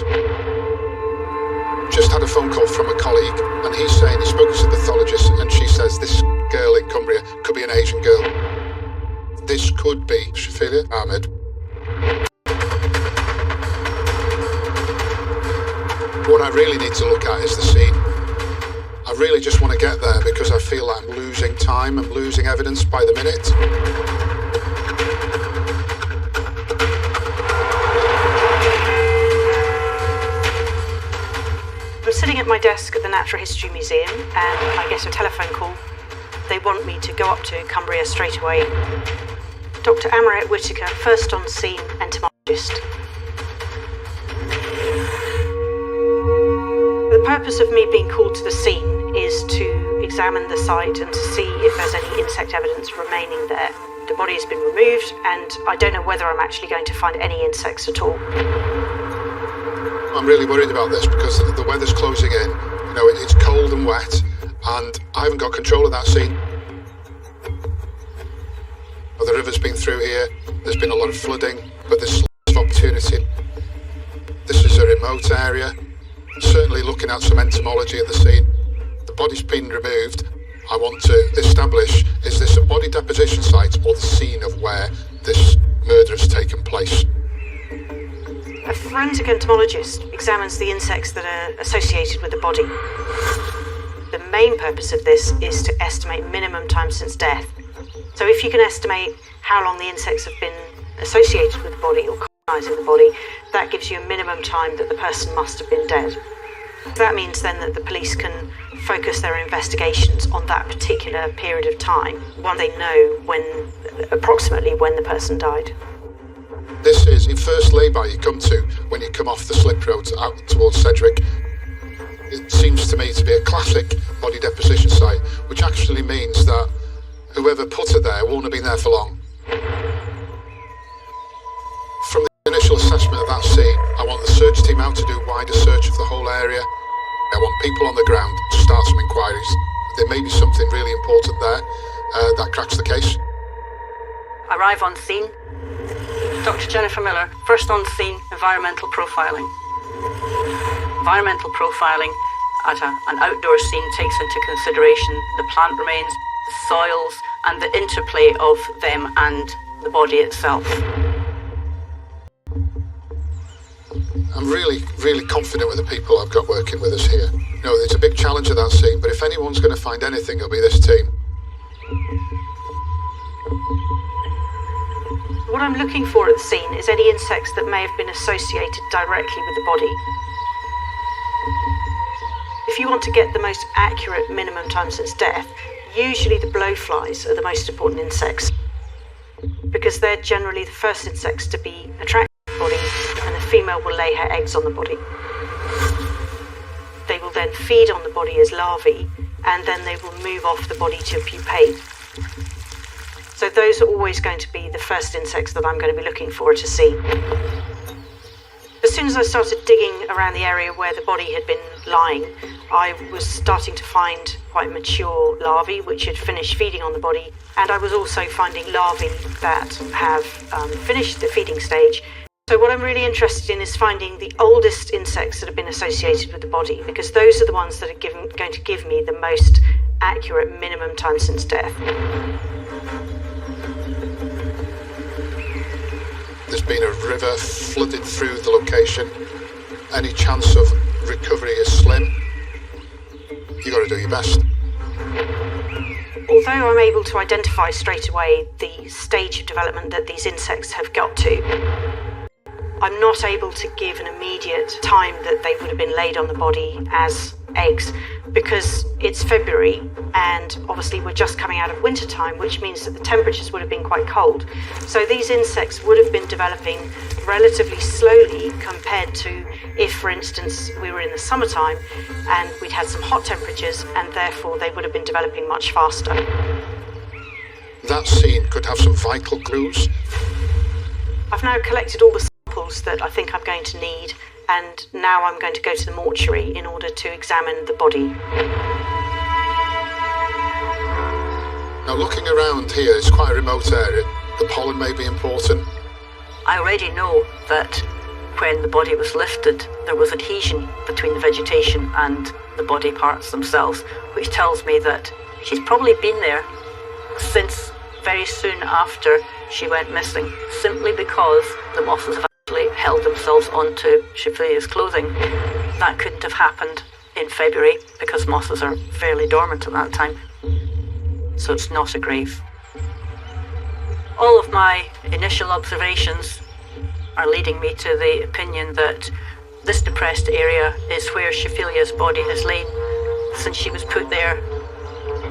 Just had a phone call from a colleague, and he's saying he spoke to the pathologist, and she says this girl in Cumbria could be an Asian girl. This could be Shafilia Ahmed. What I really need to look at is the scene. I really just want to get there because I feel like I'm losing time, I'm losing evidence by the minute. I'm sitting at my desk at the Natural History Museum and I get a telephone call. They want me to go up to Cumbria straight away. Dr. Amaret Whitaker, first on scene entomologist. The purpose of me being called to the scene is to examine the site and to see if there's any insect evidence remaining there. The body has been removed and I don't know whether I'm actually going to find any insects at all. I'm really worried about this because the weather's closing in, you know, it's cold and wet and I haven't got control of that scene. The river's been through here, there's been a lot of flooding, but there's lots of opportunity. This is a remote area. Certainly looking at some entomology at the scene. The body's been removed. I want to establish, is this a body deposition site or the scene of where this murder has taken place? A forensic entomologist examines the insects that are associated with the body. The main purpose of this is to estimate minimum time since death. So if you can estimate how long the insects have been associated with the body or colonizing the body, that gives you a minimum time that the person must have been dead. That means then that the police can focus their investigations on that particular period of time, when they know approximately when the person died. This is the first lay-by you come to when you come off the slip road out towards Sedgwick. It seems to me to be a classic body deposition site, which actually means that whoever put her there won't have been there for long. From the initial assessment of that scene, I want the search team out to do a wider search of the whole area. I want people on the ground to start some inquiries. There may be something really important there that cracks the case. Arrive on scene. Dr. Jennifer Miller, first on scene, environmental profiling. Environmental profiling at an outdoor scene takes into consideration the plant remains, the soils, and the interplay of them and the body itself. I'm really, really confident with the people I've got working with us here. You know, it's a big challenge at that scene, but if anyone's going to find anything, it'll be this team. What I'm looking for at the scene is any insects that may have been associated directly with the body. If you want to get the most accurate minimum time since death, usually the blowflies are the most important insects, because they're generally the first insects to be attracted to the body, and the female will lay her eggs on the body. They will then feed on the body as larvae, and then they will move off the body to pupate. So those are always going to be the first insects that I'm going to be looking for to see. As soon as I started digging around the area where the body had been lying, I was starting to find quite mature larvae which had finished feeding on the body, and I was also finding larvae that have finished the feeding stage. So what I'm really interested in is finding the oldest insects that have been associated with the body, because those are the ones that are going to give me the most accurate minimum time since death. There's been a river flooded through the location. Any chance of recovery is slim. You got to do your best. Although I'm able to identify straight away the stage of development that these insects have got to, I'm not able to give an immediate time that they would have been laid on the body as eggs, because it's February and obviously we're just coming out of winter time, which means that the temperatures would have been quite cold. So these insects would have been developing relatively slowly compared to if, for instance, we were in the summertime and we'd had some hot temperatures, and therefore they would have been developing much faster. That scene could have some vital clues. I've now collected all the samples that I think I'm going to need, and now I'm going to go to the mortuary in order to examine the body. Now, looking around here, it's quite a remote area. The pollen may be important. I already know that when the body was lifted, there was adhesion between the vegetation and the body parts themselves, which tells me that she's probably been there since very soon after she went missing, simply because the mosses have actually held themselves onto Shafilia's clothing. That couldn't have happened in February because mosses are fairly dormant at that time. So it's not a grave. All of my initial observations are leading me to the opinion that this depressed area is where Shafilia's body has lain since she was put there.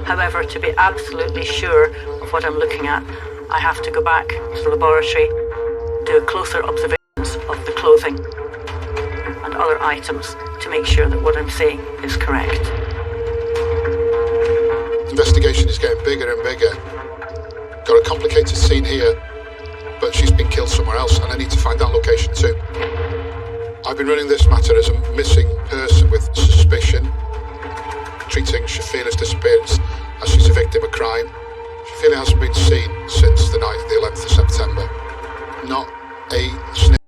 However, to be absolutely sure of what I'm looking at, I have to go back to the laboratory, do a closer observations of the clothing and other items to make sure that what I'm saying is correct. Investigation is getting bigger and bigger. Got a complicated scene here, but she's been killed somewhere else, and I need to find that location too. I've been running this matter as a missing person with suspicion, treating Shafilia's disappearance as she's a victim of crime. Shafilia hasn't been seen since the night of the 11th of September. Not a sniff.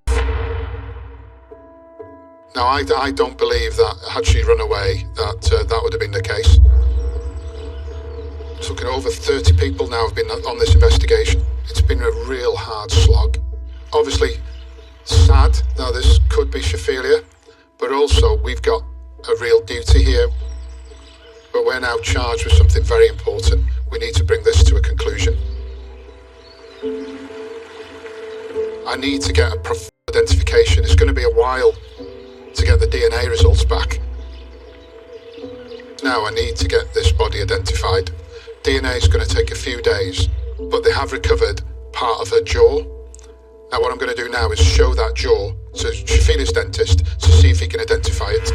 Now, I don't believe that had she run away, that would have been the case. It's looking over 30 people now have been on this investigation. It's been a real hard slog. Obviously, sad now this could be Shafilia, but also we've got a real duty here. But we're now charged with something very important. We need to bring this to a conclusion. I need to get a proper identification. It's going to be a while to get the DNA results back. Now I need to get this body identified. DNA is going to take a few days, but they have recovered part of her jaw. Now what I'm going to do now is show that jaw to Shafilia's dentist to see if he can identify it.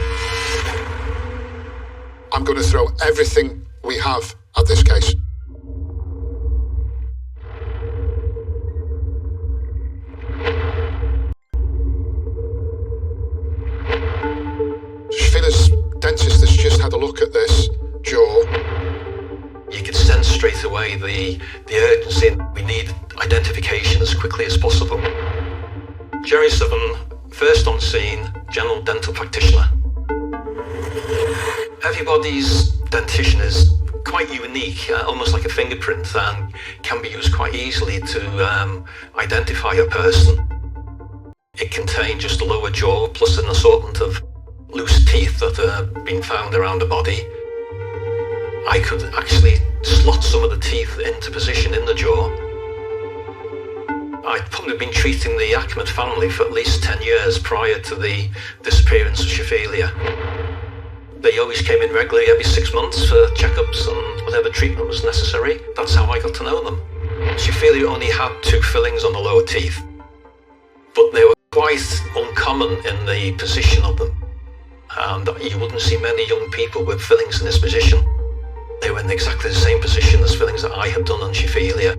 I'm going to throw everything we have at this case. Shafilia's dentist has just had a look at this jaw. You could sense straight away the urgency, and we need identification as quickly as possible. Jerry Southern, first on scene, general dental practitioner. Everybody's dentition is quite unique, almost like a fingerprint, and can be used quite easily to identify a person. It contained just the lower jaw plus an assortment of loose teeth that have been found around the body. I could actually slot some of the teeth into position in the jaw. I'd probably been treating the Ahmed family for at least 10 years prior to the disappearance of Shafilia. They always came in regularly every 6 months for checkups and whatever treatment was necessary. That's how I got to know them. Shafilia only had 2 fillings on the lower teeth, but they were quite uncommon in the position of them. And you wouldn't see many young people with fillings in this position. They were in exactly the same position as fillings that I had done on Shafilia.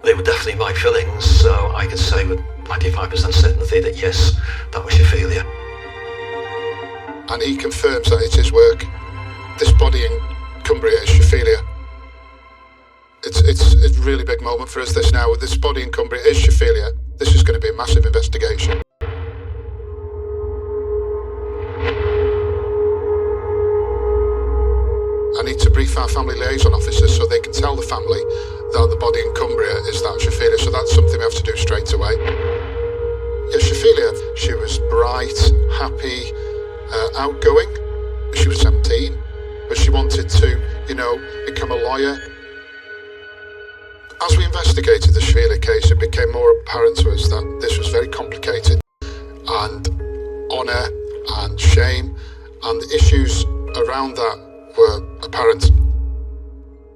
They were definitely my fillings, so I could say with 95% certainty that yes, that was Shafilia. And he confirms that it's his work. This body in Cumbria is Shafilia. It's a really big moment for us this now. This body in Cumbria is Shafilia. This is going to be a massive investigation. I need to brief our family liaison officers so they can tell the family that the body in Cumbria is that Shaphelia, so that's something we have to do straight away. Yeah, Shaphelia, she was bright, happy, outgoing. She was 17, but she wanted to, become a lawyer. As we investigated the Shaphelia case, it became more apparent to us that this was very complicated, and honour and shame and the issues around that were apparent.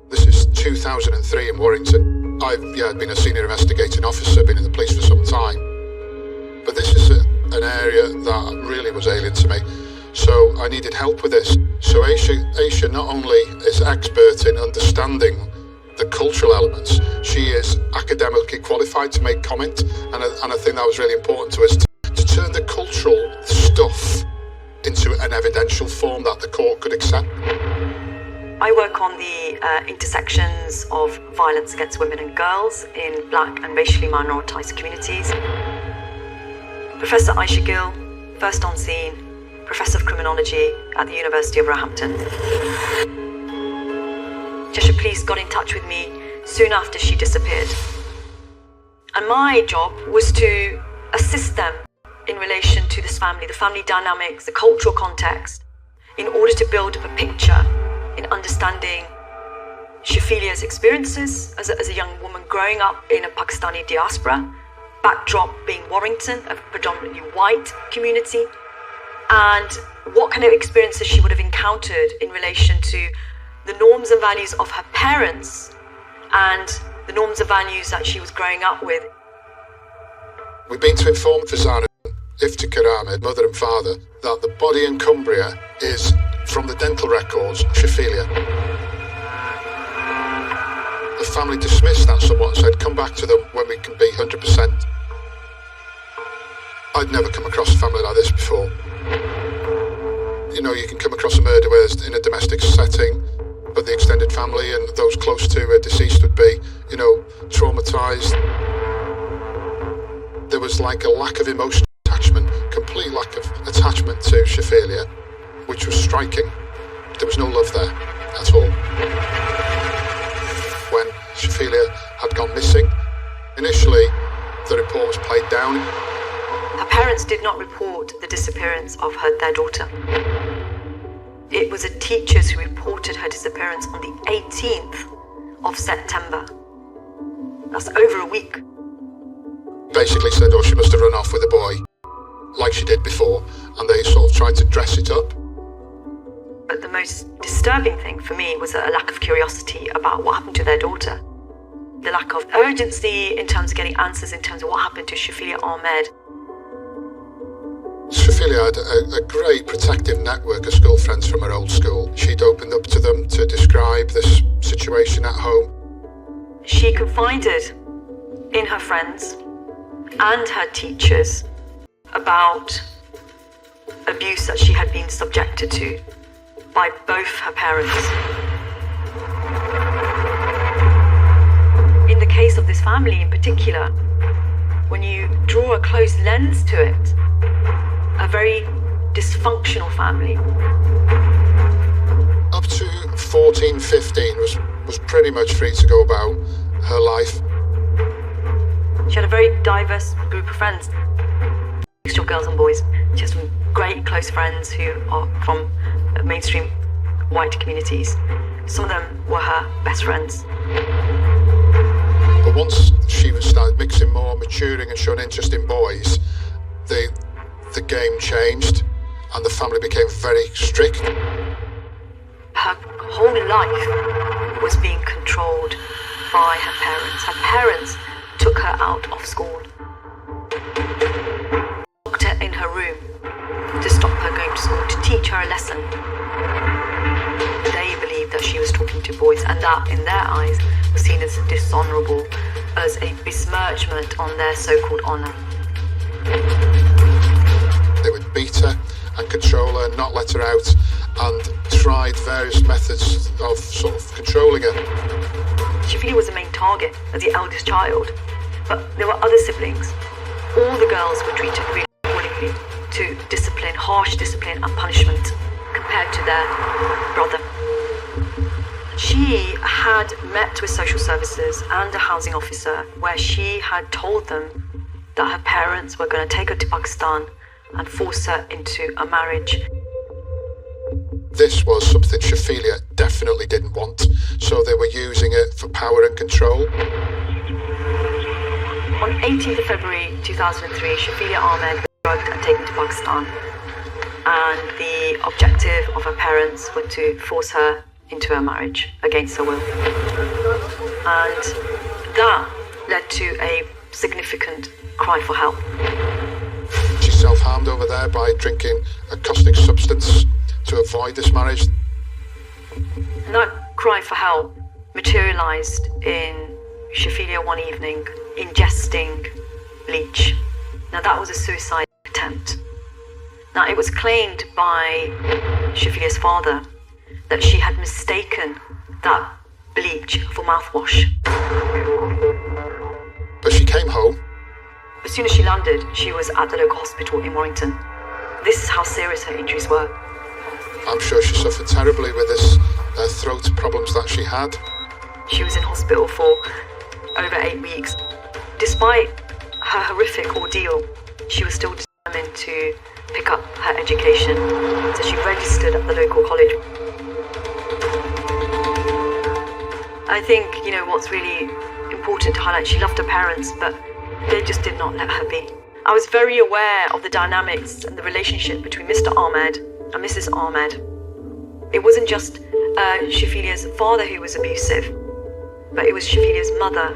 This is 2003 in Warrington. I'd been a senior investigating officer, been in the police for some time, but this is an area that really was alien to me. So I needed help with this. So Aisha not only is expert in understanding the cultural elements, she is academically qualified to make comment, and I think that was really important to us to turn the cultural stuff into an evidential form that the court could accept. I work on the intersections of violence against women and girls in black and racially minoritized communities. Professor Aisha Gill, first on scene, Professor of Criminology at the University of Roehampton. Cheshire Police got in touch with me soon after she disappeared. And my job was to assist them in relation to this family, the family dynamics, the cultural context, in order to build up a picture in understanding Shaphelia's experiences as a young woman growing up in a Pakistani diaspora, backdrop being Warrington, a predominantly white community, and what kind of experiences she would have encountered in relation to the norms and values of her parents and the norms and values that she was growing up with. We've been to inform Fazana, Iftikhar Ahmed, mother and father, that the body in Cumbria is, from the dental records, Shaphelia. The family dismissed that somewhat and said, come back to them when we can be 100%. I'd never come across a family like this before. You can come across a murder where it's in a domestic setting, but the extended family and those close to a deceased would be, traumatised. There was like a lack of emotional attachment, complete lack of attachment to Shaphelia, which was striking. There was no love there at all. When Shaphelia had gone missing, initially the report was played down. Her parents did not report the disappearance of their daughter. It was the teachers who reported her disappearance on the 18th of September. That's over a week. Basically said, she must have run off with a boy, like she did before, and they sort of tried to dress it up. But the most disturbing thing for me was a lack of curiosity about what happened to their daughter. The lack of urgency in terms of getting answers in terms of what happened to Shaphelia Ahmed. Shaphelia had a great protective network of school friends from her old school. She'd opened up to them to describe this situation at home. She confided in her friends and her teachers about abuse that she had been subjected to by both her parents. In the case of this family in particular, when you draw a close lens to it, a very dysfunctional family. Up to 14, 15 was pretty much free to go about her life. She had a very diverse group of friends, mixture of girls and boys. She has some great close friends who are from mainstream white communities. Some of them were her best friends. But once she started mixing more, maturing and showing interest in boys, the game changed and the family became very strict. Her whole life was being controlled by her parents. Her parents took her out of school, locked her in her room to stop her going to school, to teach her a lesson. They believed that she was talking to boys, and that, in their eyes, was seen as dishonourable, as a besmirchment on their so-called honour. They would beat her and control her, not let her out, and tried various methods of sort of controlling her. Shaphelia was the main target as the eldest child, but there were other siblings. All the girls were treated really accordingly to discipline, harsh discipline and punishment compared to their brother. She had met with social services and a housing officer where she had told them that her parents were going to take her to Pakistan and force her into a marriage. This was something Shafila definitely didn't want, so they were using it for power and control. On 18th of February 2003, Shafila Ahmed was drugged and taken to Pakistan. And the objective of her parents were to force her into a marriage against her will. And that led to a significant cry for help. She self-harmed over there by drinking a caustic substance to avoid this marriage. And that cry for help materialised in Shafila one evening ingesting bleach. Now that was a suicide attempt. Now it was claimed by Shafila's father that she had mistaken that bleach for mouthwash. But she came home. As soon as she landed, she was at the local hospital in Warrington. This is how serious her injuries were. I'm sure she suffered terribly with this throat problems that she had. She was in hospital for over 8 weeks. Despite her horrific ordeal, she was still determined to pick up her education. So she registered at the local college. I think, what's really important to highlight, she loved her parents, but they just did not let her be. I was very aware of the dynamics and the relationship between Mr. Ahmed and Mrs. Ahmed. It wasn't just Shafila's father who was abusive, but it was Shafila's mother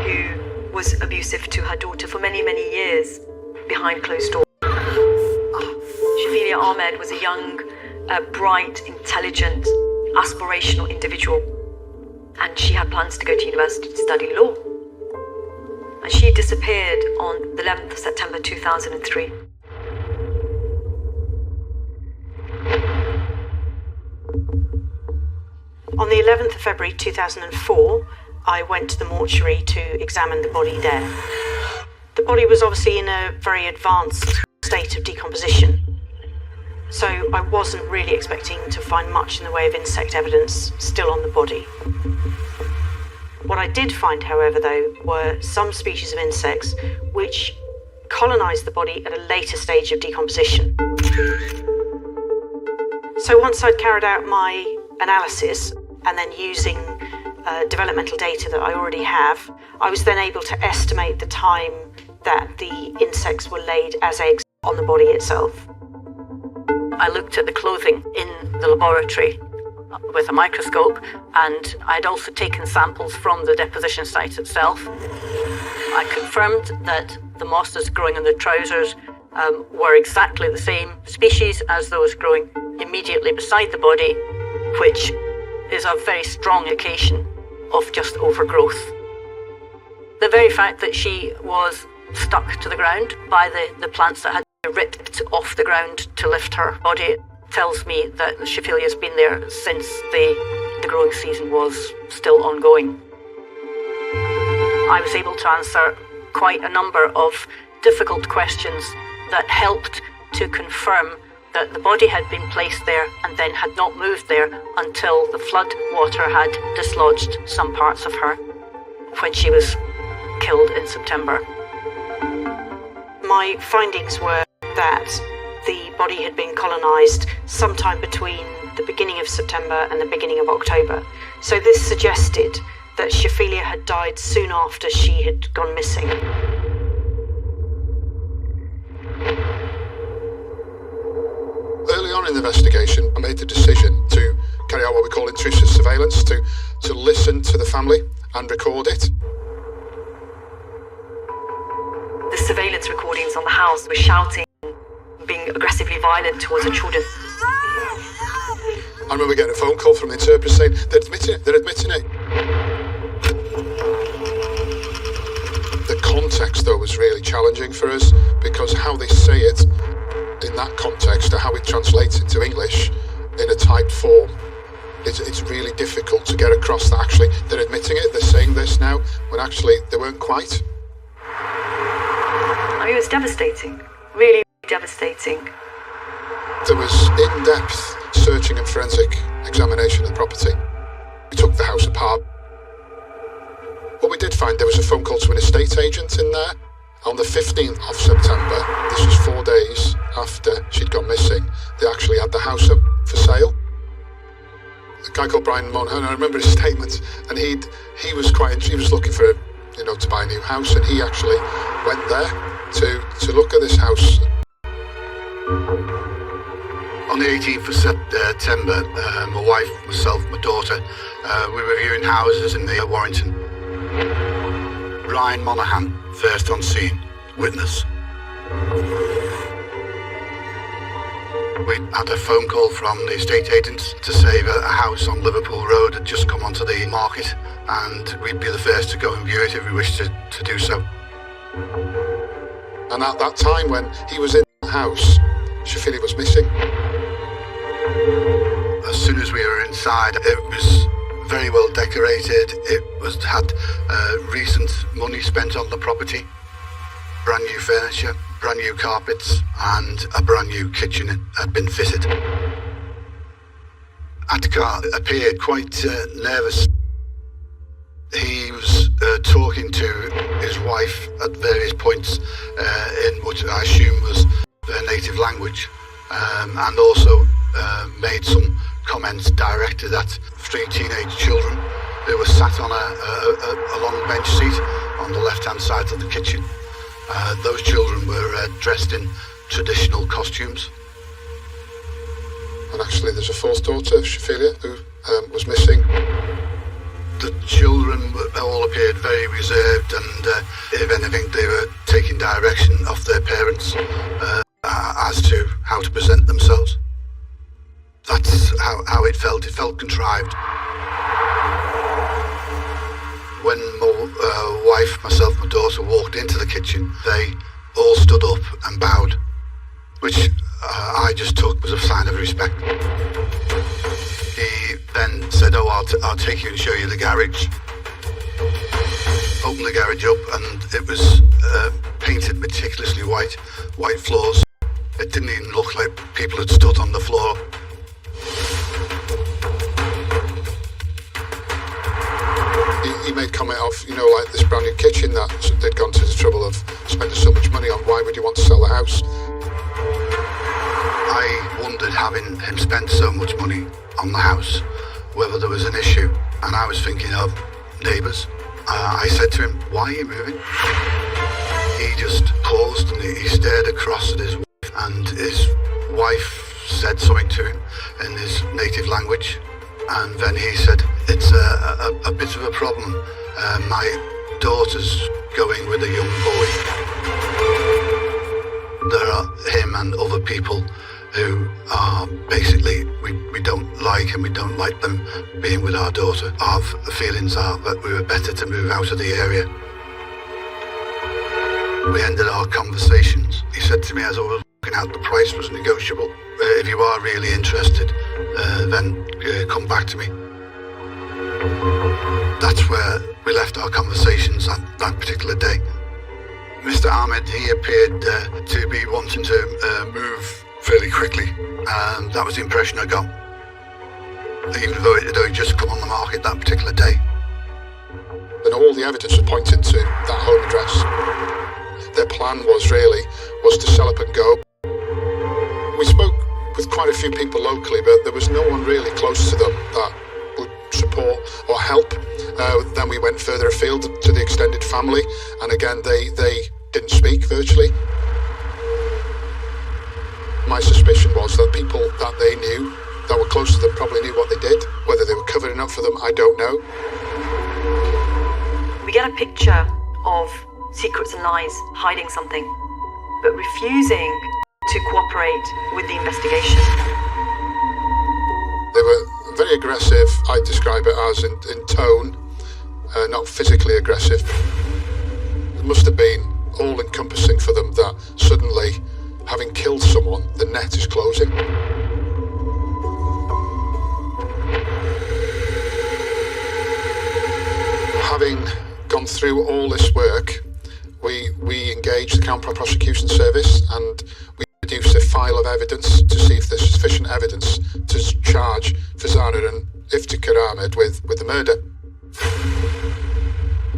who was abusive to her daughter for many, many years behind closed doors. Shafila Ahmed was a young, bright, intelligent, aspirational individual, and she had plans to go to university to study law. And she disappeared on the 11th of September 2003. On the 11th of February 2004, I went to the mortuary to examine the body there. The body was obviously in a very advanced state of decomposition, so I wasn't really expecting to find much in the way of insect evidence still on the body. What I did find, however, though, were some species of insects which colonised the body at a later stage of decomposition. So once I'd carried out my analysis and then using developmental data that I already have, I was then able to estimate the time that the insects were laid as eggs on the body itself. I looked at the clothing in the laboratory with a microscope, and I'd also taken samples from the deposition site itself. I confirmed that the mosses growing on the trousers were exactly the same species as those growing immediately beside the body, which is a very strong indication of just overgrowth. The very fact that she was stuck to the ground by the plants that had been ripped off the ground to lift her body tells me that Shafila has been there since the growing season was still ongoing. I was able to answer quite a number of difficult questions that helped to confirm that the body had been placed there and then had not moved there until the flood water had dislodged some parts of her when she was killed in September. My findings were that the body had been colonised sometime between the beginning of September and the beginning of October. So this suggested that Shafila had died soon after she had gone missing. Early on in the investigation, I made the decision to carry out what we call intrusive surveillance, to listen to the family and record it. The surveillance recordings on the house were shouting, being aggressively violent towards the children. I remember getting a phone call from the interpreter saying, they're admitting it. The context, though, was really challenging for us, because how they say it in that context, or how it translates into English in a typed form, it's really difficult to get across that actually they're admitting it, they're saying this now, when actually they weren't quite. I mean, it was devastating, really devastating. There was in-depth searching and forensic examination of the property. took the house apart. What we did find, there was a phone call to an estate agent in there. On the 15th of September, this was 4 days after she'd gone missing, they actually had the house up for sale. A guy called Brian Monaghan, I remember his statements, and he was looking for, to buy a new house, and he actually went there to look at this house. On the 18th of September, my wife, myself, my daughter, we were viewing houses in the Warrington. Brian Monaghan, first on scene, witness. We had a phone call from the estate agents to say that a house on Liverpool Road had just come onto the market, and we'd be the first to go and view it if we wished to do so. And at that time, when he was in the house, Shafili was missing. As soon as we were inside, it was very well decorated. It had recent money spent on the property, brand new furniture, brand new carpets, and a brand new kitchen had been fitted. Atkar appeared quite nervous. He was talking to his wife at various points in what I assume was their native language, and also made some comments directed at 3 teenage children who were sat on a long bench seat on the left-hand side of the kitchen. Those children were dressed in traditional costumes. And actually there's a fourth daughter, Shafili, who was missing. The children all appeared very reserved, and if anything they were taking direction of their parents as to how to present themselves. That's how it felt. It felt contrived. When my wife, myself, my daughter walked into the kitchen, they all stood up and bowed, which I just took as a sign of respect. He then said, I'll take you and show you the garage. Opened the garage up, and it was painted meticulously white floors. It didn't even look like people had stood on the floor. He made comment of, like this brand new kitchen that they'd gone to the trouble of spending so much money on. Why would you want to sell the house? I wondered, having him spend so much money on the house, whether there was an issue. And I was thinking of neighbours. I said to him, why are you moving? He just paused and he stared across at his wife, and his wife said something to him in his native language. And then he said, it's a bit of a problem. My daughter's going with a young boy. There are him and other people who are basically, we don't like, and we don't like them being with our daughter. Our feelings are that we were better to move out of the area. We ended our conversations. He said to me as I was walking out, the price was negotiable. If you are really interested, then come back to me. That's where we left our conversations on that particular day. Mr. Ahmed, he appeared to be wanting to move fairly quickly, and that was the impression I got, even though it had just come on the market that particular day. And all the evidence was pointing to that home address. Their plan was to sell up and go. We spoke with quite a few people locally, but there was no one really close to them that would support or help. Then we went further afield to the extended family, and again they didn't speak virtually. My suspicion was that people that they knew, that were close to them, probably knew what they did. Whether they were covering up for them, I don't know. We get a picture of secrets and lies, hiding something, but refusing to cooperate with the investigation. They were very aggressive. I describe it as in tone, not physically aggressive. It must have been all-encompassing for them that suddenly, having killed someone, the net is closing. Having gone through all this work, we engaged the County Prosecution Service, and we produced a file of evidence to see if there's sufficient evidence to charge Farzana and Iftikhar Ahmed with the murder.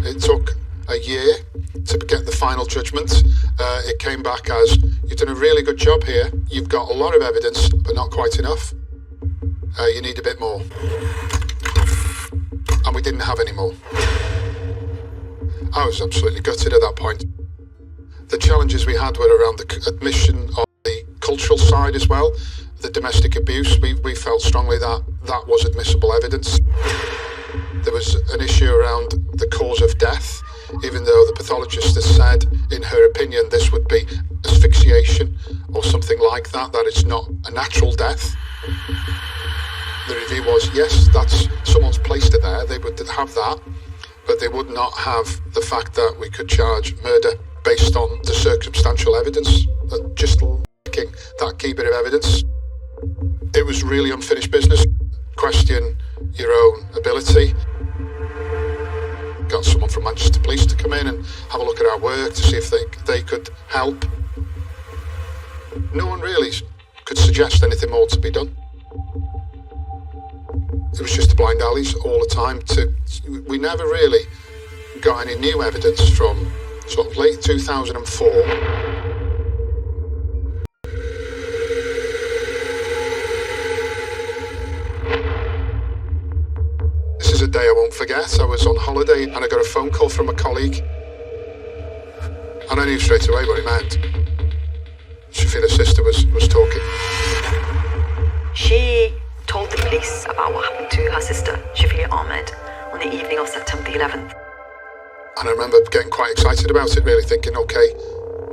It took a year to get the final judgment. It came back as, you've done a really good job here. You've got a lot of evidence, but not quite enough. You need a bit more. And we didn't have any more. I was absolutely gutted at that point. The challenges we had were around the admission of the cultural side as well, the domestic abuse. We felt strongly that that was admissible evidence. There was an issue around the cause of death, even though the pathologist has said, in her opinion, this would be asphyxiation or something like that, that it's not a natural death. The review was, yes, that's someone's placed it there, they would have that, but they would not have the fact that we could charge murder based on the circumstantial evidence, just lacking that key bit of evidence. It was really unfinished business. Question your own ability. Got someone from Manchester Police to come in and have a look at our work to see if they could help. No one really could suggest anything more to be done. It was just the blind alleys all the time. We never really got any new evidence from sort of late 2004. This is a day I won't forget. I was on holiday and I got a phone call from a colleague. And I knew straight away what it meant. Shafila's sister was talking. She told the police about what happened to her sister, Shafila Ahmed, on the evening of September the 11th. And I remember getting quite excited about it, really thinking, okay,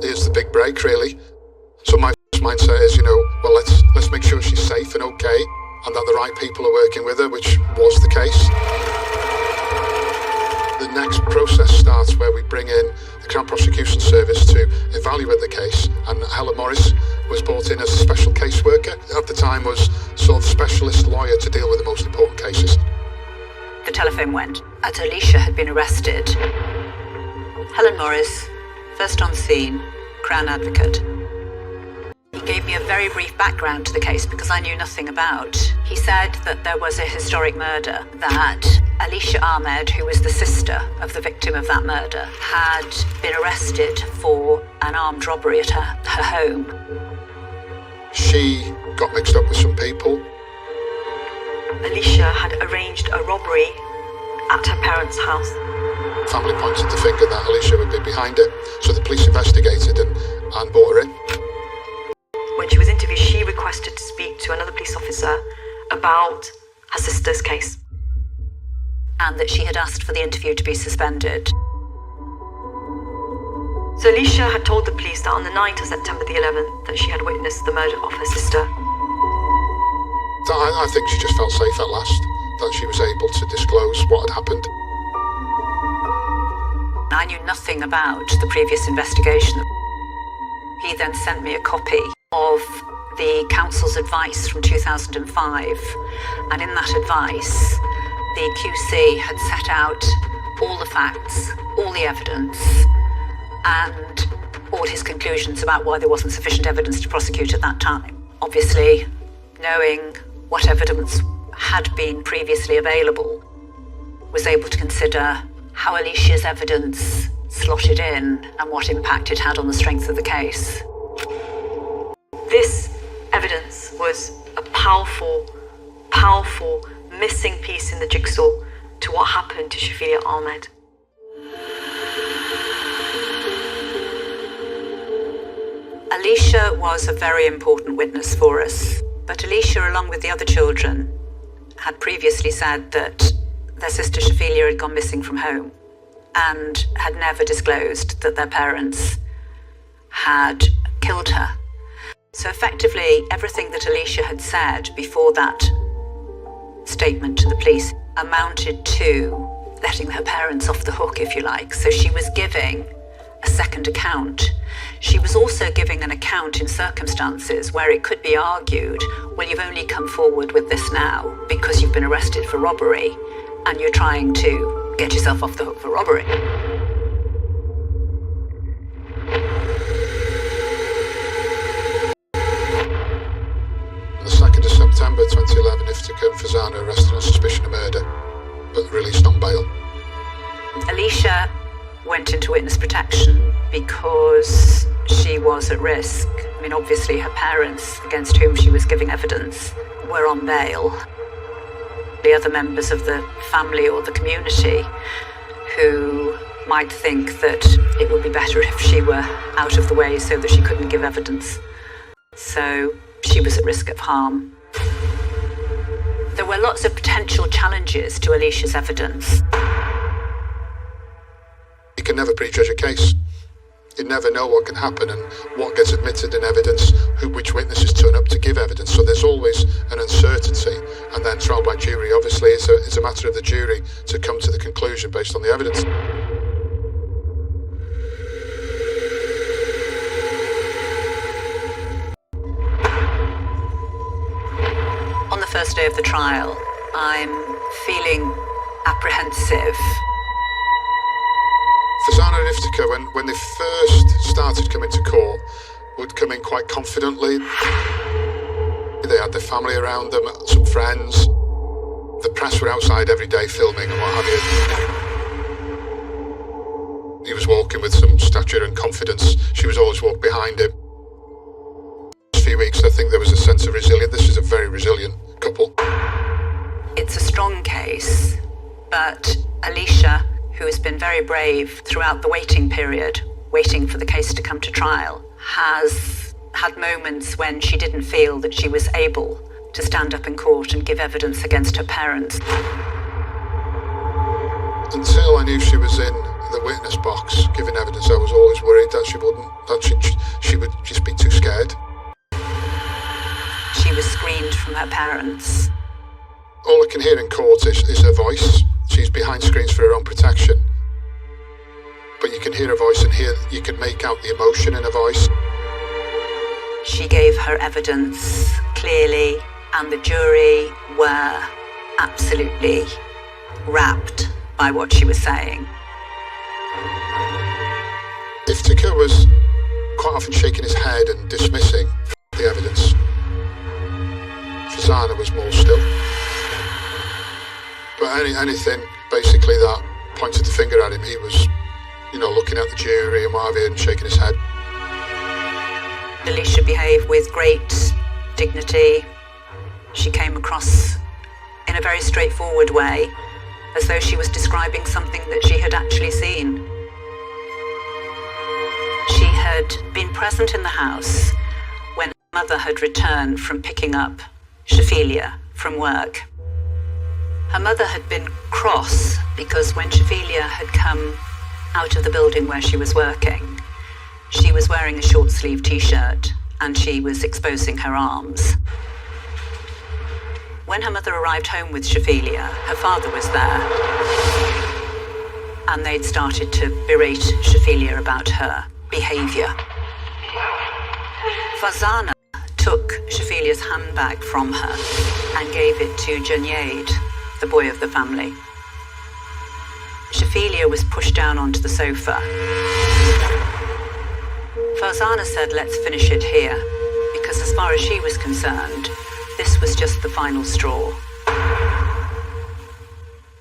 here's the big break, really. So my first mindset is, well, let's make sure she's safe and okay, and that the right people are working with her, which was the case. The next process starts where we bring in the Crown Prosecution Service to evaluate the case, and Helen Morris was brought in as a special caseworker. At the time was sort of specialist lawyer to deal with the most important cases. The telephone went. As Alicia had been arrested, Helen Morris, first on scene, Crown Advocate. He gave me a very brief background to the case because I knew nothing about. He said that there was a historic murder, that Alicia Ahmed, who was the sister of the victim of that murder, had been arrested for an armed robbery at her home. She got mixed up with some people. Alicia had arranged a robbery at her parents' house. Family pointed the finger that Alicia would be behind it, so the police investigated and brought her in. When she was interviewed, she requested to speak to another police officer about her sister's case. And that she had asked for the interview to be suspended. So Alicia had told the police that on the night of September the 11th that she had witnessed the murder of her sister. I think she just felt safe at last, that she was able to disclose what had happened. I knew nothing about the previous investigation. He then sent me a copy of the council's advice from 2005, and in that advice, the QC had set out all the facts, all the evidence, and all his conclusions about why there wasn't sufficient evidence to prosecute at that time. Obviously, knowing what evidence had been previously available, was able to consider how Alicia's evidence slotted in and what impact it had on the strength of the case. This evidence was a powerful, powerful missing piece in the jigsaw to what happened to Shafila Ahmed. Alicia was a very important witness for us, but Alicia, along with the other children, had previously said that their sister Shafila had gone missing from home and had never disclosed that their parents had killed her. So effectively, everything that Alicia had said before that statement to the police amounted to letting her parents off the hook, if you like. So she was giving a second account. She was also giving an account in circumstances where it could be argued, well, you've only come forward with this now because you've been arrested for robbery and you're trying to get yourself off the hook for robbery. On the 2nd of September 2011, Iftikhar Rivka and Fazana arrested on suspicion of murder, but released on bail. Alicia went into witness protection because she was at risk. I mean, obviously her parents, against whom she was giving evidence, were on bail. The other members of the family or the community who might think that it would be better if she were out of the way so that she couldn't give evidence. So she was at risk of harm. There were lots of potential challenges to Alicia's evidence. You can never prejudge a case. You never know what can happen and what gets admitted in evidence, which witnesses turn up to give evidence. So there's always an uncertainty. And then trial by jury, obviously, it's a matter of the jury to come to the conclusion based on the evidence. On the first day of the trial, I'm feeling apprehensive. Fazana and Iftika, when they first started coming to court, would come in quite confidently. They had their family around them, some friends. The press were outside every day filming and what have you. He was walking with some stature and confidence. She was always walked behind him. A few weeks, I think there was a sense of resilience. This is a very resilient couple. It's a strong case, but Alicia, who has been very brave throughout the waiting period, waiting for the case to come to trial, has had moments when she didn't feel that she was able to stand up in court and give evidence against her parents. Until I knew she was in the witness box giving evidence, I was always worried that she would just be too scared. She was screened from her parents. All I can hear in court is her voice. She's behind screens for her own protection. But you can hear her voice and you can make out the emotion in her voice. She gave her evidence clearly, and the jury were absolutely rapt by what she was saying. Iftika was quite often shaking his head and dismissing the evidence. Fazana was more still. But anything basically that pointed the finger at him, he was, looking at the jury and what have you and shaking his head. Alicia behaved with great dignity. She came across in a very straightforward way, as though she was describing something that she had actually seen. She had been present in the house when her mother had returned from picking up Shafila from work. Her mother had been cross because when Shafila had come out of the building where she was working, she was wearing a short-sleeved t-shirt and she was exposing her arms. When her mother arrived home with Shafila, her father was there, and they'd started to berate Shafila about her behaviour. Fazana took Shafila's handbag from her and gave it to Junaid, the boy of the family. Shafila was pushed down onto the sofa. Fazana said, "Let's finish it here," because as far as she was concerned, this was just the final straw.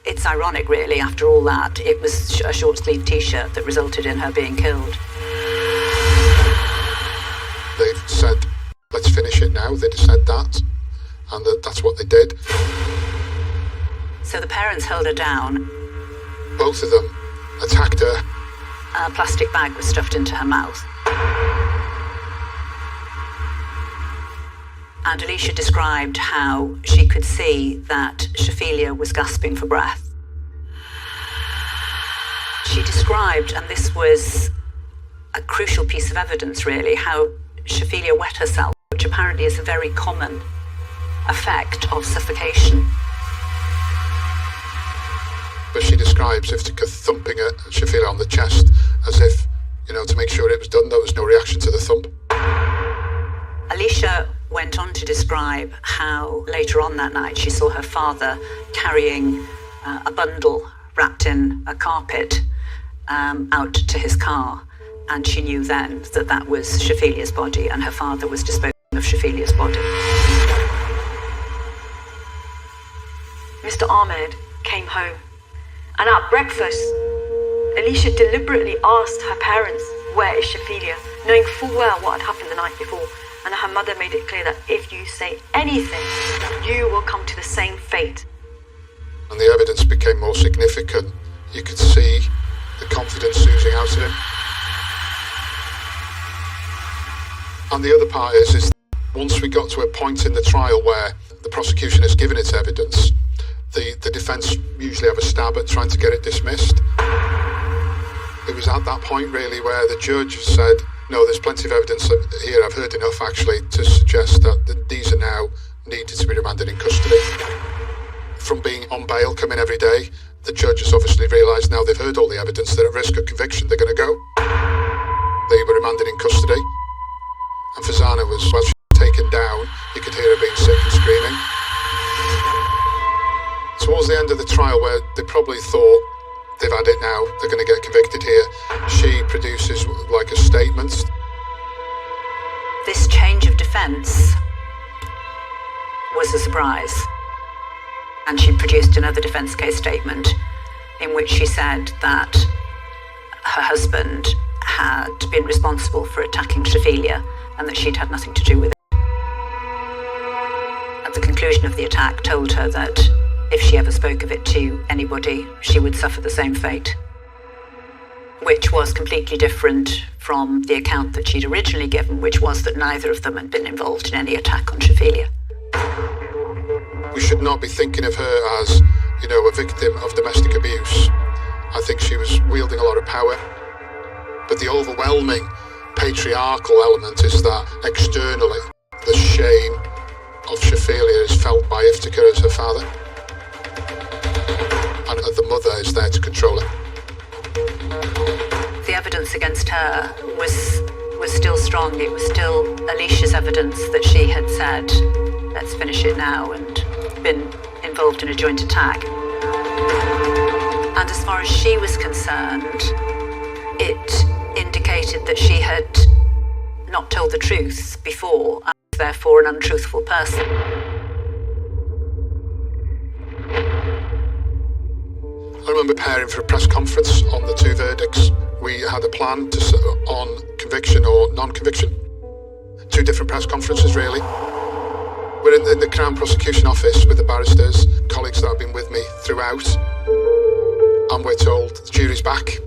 It's ironic, really, after all that, it was a short-sleeved t-shirt that resulted in her being killed. They said, "Let's finish it now." They said that, and that's what they did. So the parents held her down. Both of them attacked her. A plastic bag was stuffed into her mouth. And Alicia described how she could see that Shafila was gasping for breath. She described, and this was a crucial piece of evidence really, how Shafila wet herself, which apparently is a very common effect of suffocation. But she describes Iftika thumping Shafila on the chest as if, to make sure it was done. There was no reaction to the thump. Alicia went on to describe how later on that night she saw her father carrying a bundle wrapped in a carpet out to his car, and she knew then that that was Shafila's body and her father was disposing of Shafila's body. Mr. Ahmed came home. And at breakfast, Alicia deliberately asked her parents, "Where is Shafila?" knowing full well what had happened the night before. And her mother made it clear that if you say anything, you will come to the same fate. And the evidence became more significant. You could see the confidence oozing out of him. And the other part is once we got to a point in the trial where the prosecution has given its evidence, the defence usually have a stab at trying to get it dismissed. It was at that point really where the judge said, no, there's plenty of evidence here, I've heard enough actually to suggest that these are now needed to be remanded in custody. From being on bail, coming every day, the judge has obviously realised now they've heard all the evidence, they're at risk of conviction, they're going to go. They were remanded in custody. And Farzana was, well, she was taken down, you could hear her being sick and screaming. Towards the end of the trial where they probably thought, they've had it now, they're going to get convicted here, she produces like a statement. This change of defence was a surprise. And she produced another defence case statement in which she said that her husband had been responsible for attacking Shafila and that she'd had nothing to do with it. At the conclusion of the attack, told her that if she ever spoke of it to anybody, she would suffer the same fate, which was completely different from the account that she'd originally given, which was that neither of them had been involved in any attack on Shafila. We should not be thinking of her as, a victim of domestic abuse. I think she was wielding a lot of power. But the overwhelming patriarchal element is that externally, the shame of Shafila is felt by Iftikhar as her father. And the mother is there to control her. The evidence against her was still strong. It was still Alicia's evidence that she had said, let's finish it now, and been involved in a joint attack. And as far as she was concerned, it indicated that she had not told the truth before, and therefore an untruthful person. I remember preparing for a press conference on the two verdicts. We had a plan on conviction or non-conviction. Two different press conferences, really. We're in the Crown Prosecution Office with the barristers, colleagues that have been with me throughout, and we're told the jury's back.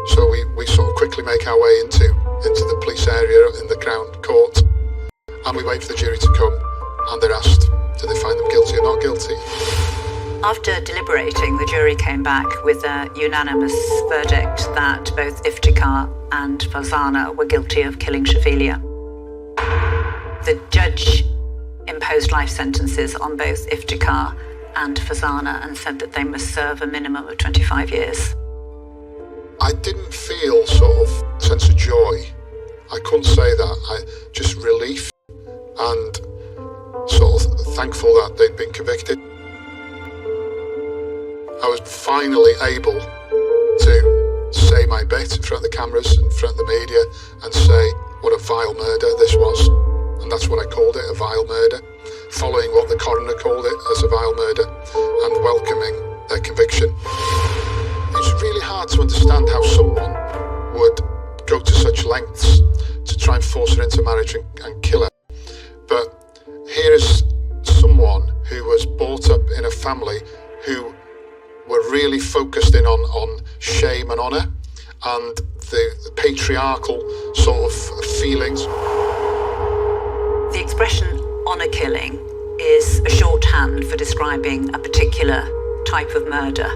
So we sort of quickly make our way into the police area in the Crown Court, and we wait for the jury to come, and they're asked, do they find them guilty or not guilty? After deliberating, the jury came back with a unanimous verdict that both Iftikhar and Farzana were guilty of killing Shafila. The judge imposed life sentences on both Iftikhar and Farzana and said that they must serve a minimum of 25 years. I didn't feel sort of sense of joy. I couldn't say that. Just relief and sort of thankful that they'd been convicted. I was finally able to say my bit in front of the cameras, in front of the media, and say what a vile murder this was. And that's what I called it, a vile murder, following what the coroner called it as a vile murder, and welcoming their conviction. It's really hard to understand how someone would go to such lengths to try and force her into marriage and kill her. But here is someone who was brought up in a family who were really focused in on shame and honour and the patriarchal sort of feelings. The expression honour killing is a shorthand for describing a particular type of murder.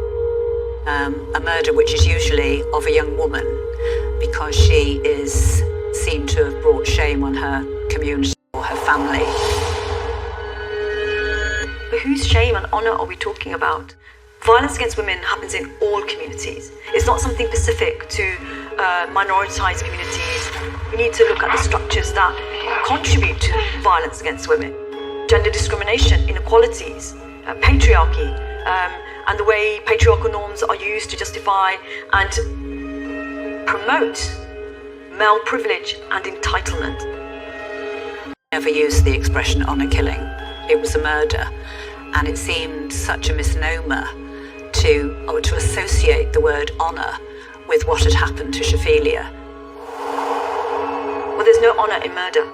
A murder which is usually of a young woman because she is seen to have brought shame on her community or her family. But whose shame and honour are we talking about? Violence against women happens in all communities. It's not something specific to minoritized communities. We need to look at the structures that contribute to violence against women. Gender discrimination, inequalities, patriarchy, and the way patriarchal norms are used to justify and promote male privilege and entitlement. Never used the expression honour killing. It was a murder. and it seemed such a misnomer to associate the word honour with what had happened to Shophelia. Well, there's no honour in murder.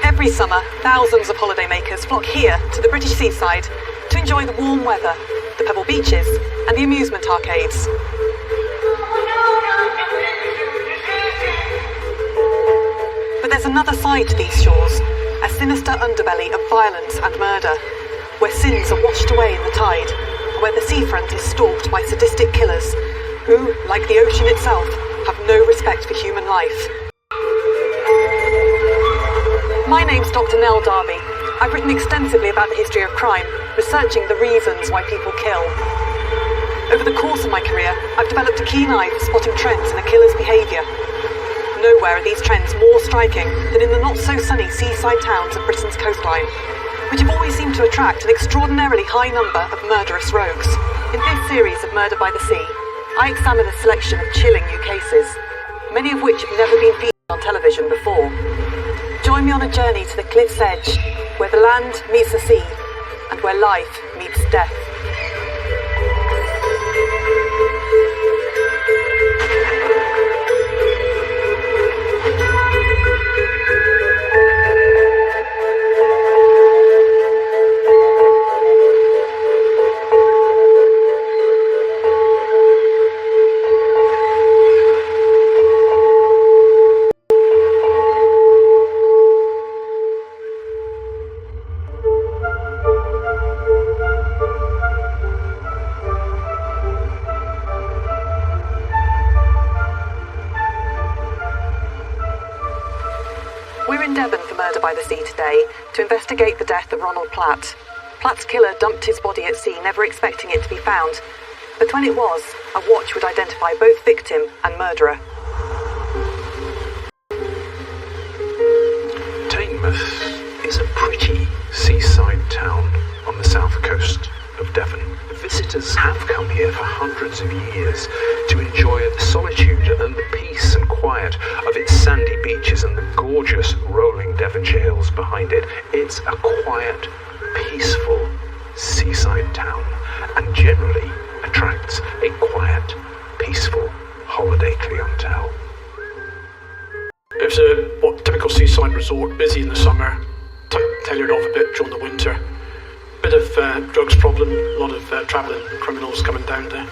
Every summer, thousands of holidaymakers flock here to the British seaside to enjoy the warm weather, the pebble beaches, and the amusement arcades. But there's another side to these shores, a sinister underbelly of violence and murder, where sins are washed away in the tide, and where the seafront is stalked by sadistic killers who, like the ocean itself, have no respect for human life. My name's Dr. Nell Darby. I've written extensively about the history of crime, researching the reasons why people kill. Over the course of my career, I've developed a keen eye for spotting trends in a killer's behaviour. Nowhere are these trends more striking than in the not-so-sunny seaside towns of Britain's coastline, which have always seemed to attract an extraordinarily high number of murderous rogues. In this series of Murder by the Sea, I examine a selection of chilling new cases, many of which have never been featured on television before. Join me on a journey to the cliff's edge, where the land meets the sea, and where life meets death. By the Sea today to investigate the death of Ronald Platt. Platt's killer dumped his body at sea, never expecting it to be found. But when it was, a watch would identify both victim and murderer. Teignmouth is a pretty seaside town on the south coast of Devon. Visitors have come here for hundreds of years to enjoy the solitude and the peace and quiet of its sandy beaches and the gorgeous rolling Devonshire hills behind it. It's a quiet, peaceful seaside town and generally attracts a quiet, peaceful holiday clientele. It's a typical seaside resort, busy in the summer, tailored off a bit during the winter. Bit of drugs problem, a lot of travelling criminals coming down there.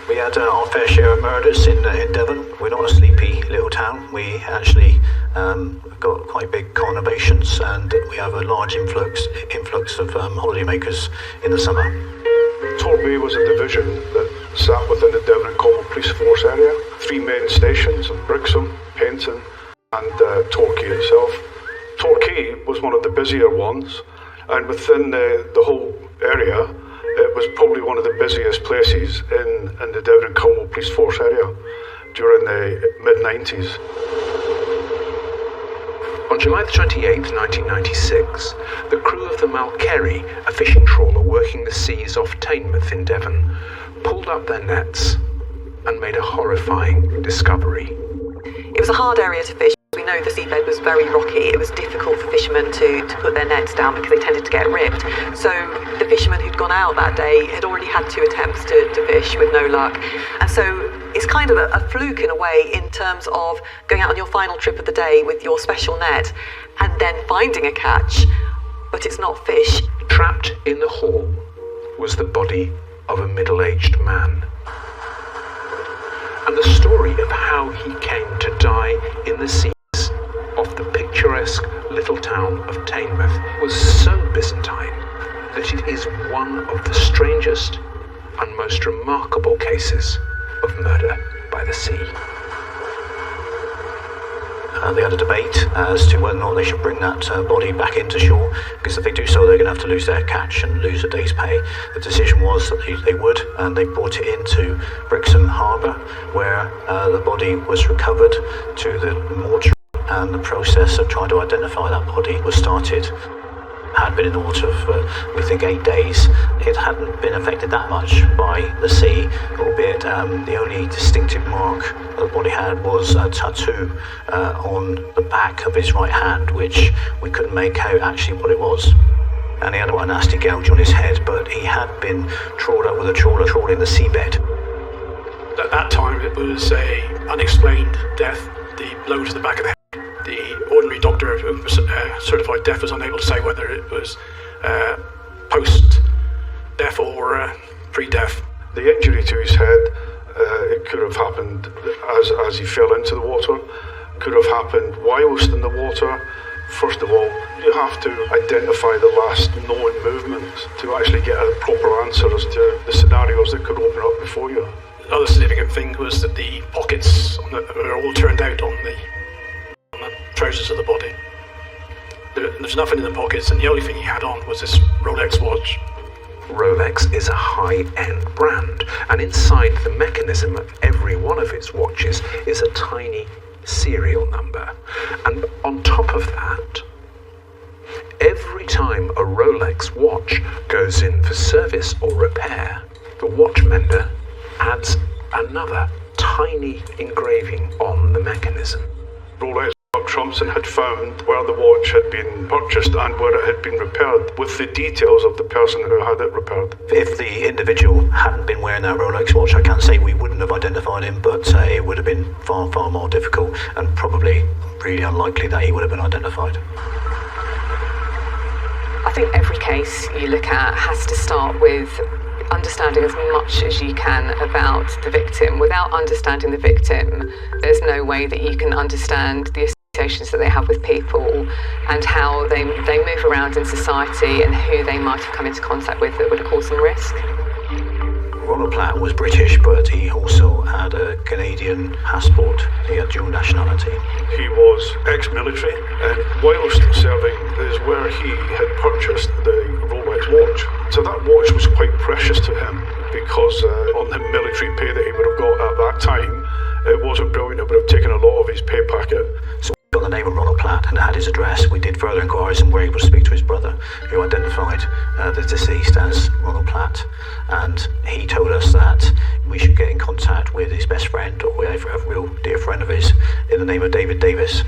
We had our fair share of murders in Devon. We're not a sleepy little town. We actually got quite big conurbations, and we have a large influx of holidaymakers in the summer. Torquay was a division that sat within the Devon and Cornwall Police Force area. 3 main stations of Brixham, Penton and Torquay itself. Torquay was one of the busier ones, and within the whole area, it was probably one of the busiest places in the Devon and Cornwall Police Force area during the mid-90s. On July the 28th, 1996, the crew of the Malkerry, a fishing trawler working the seas off Teignmouth in Devon, pulled up their nets and made a horrifying discovery. It was a hard area to fish. We know the seabed was very rocky. It was difficult for fishermen to put their nets down because they tended to get ripped. So the fishermen who'd gone out that day had already had 2 attempts to fish with no luck. And so it's kind of a fluke in a way in terms of going out on your final trip of the day with your special net and then finding a catch, but it's not fish. Trapped in the hall was the body of a middle-aged man. And the story of how he came to die in the seas of the picturesque little town of Teignmouth was so Byzantine that it is one of the strangest and most remarkable cases of murder by the sea. They had a debate as to whether or not they should bring that body back into shore, because if they do so, they're going to have to lose their catch and lose a day's pay. The decision was that they would, and they brought it into Brixham Harbour, where the body was recovered to the mortuary, and the process of trying to identify that body was started. Had been in the water for, we think, 8 days. It hadn't been affected that much by the sea, albeit the only distinctive mark the body had was a tattoo on the back of his right hand, which we couldn't make out actually what it was. And he had a nasty gouge on his head, but he had been trawled up with a trawler trawling the seabed. At that time, it was a unexplained death, the blow to the back of the head. The ordinary doctor who was certified deaf was unable to say whether it was post-death or pre-death. The injury to his head, it could have happened as he fell into the water, could have happened whilst in the water. First of all, you have to identify the last known movements to actually get a proper answer as to the scenarios that could open up before you. Another significant thing was that the pockets were all turned out on the trousers of the body. There's nothing in the pockets, and the only thing he had on was this Rolex watch. Rolex is a high-end brand, and inside the mechanism of every one of its watches is a tiny serial number. And on top of that, every time a Rolex watch goes in for service or repair, the watchmender adds another tiny engraving on the mechanism. Rolex Trumpson had found where the watch had been purchased and where it had been repaired, with the details of the person who had it repaired. If the individual hadn't been wearing that Rolex watch, I can't say we wouldn't have identified him, but it would have been far, far more difficult, and probably really unlikely that he would have been identified. I think every case you look at has to start with understanding as much as you can about the victim. Without understanding the victim, there's no way that you can understand the associations that they have with people and how they move around in society and who they might have come into contact with that would have caused them risk. Ronald Platt was British, but he also had a Canadian passport. He had dual nationality. He was ex-military, and whilst serving is where he had purchased the Rolex watch. So that watch was quite precious to him, because on the military pay that he would have got at that time, it wasn't brilliant. It would have taken a lot of his pay packet. So we got the name of Ronald Platt and had his address. We did further inquiries on where he would speak to his brother, who identified the deceased as Ronald Platt, and he told us that we should get in contact with his best friend, or a real dear friend of his, in the name of David Davis.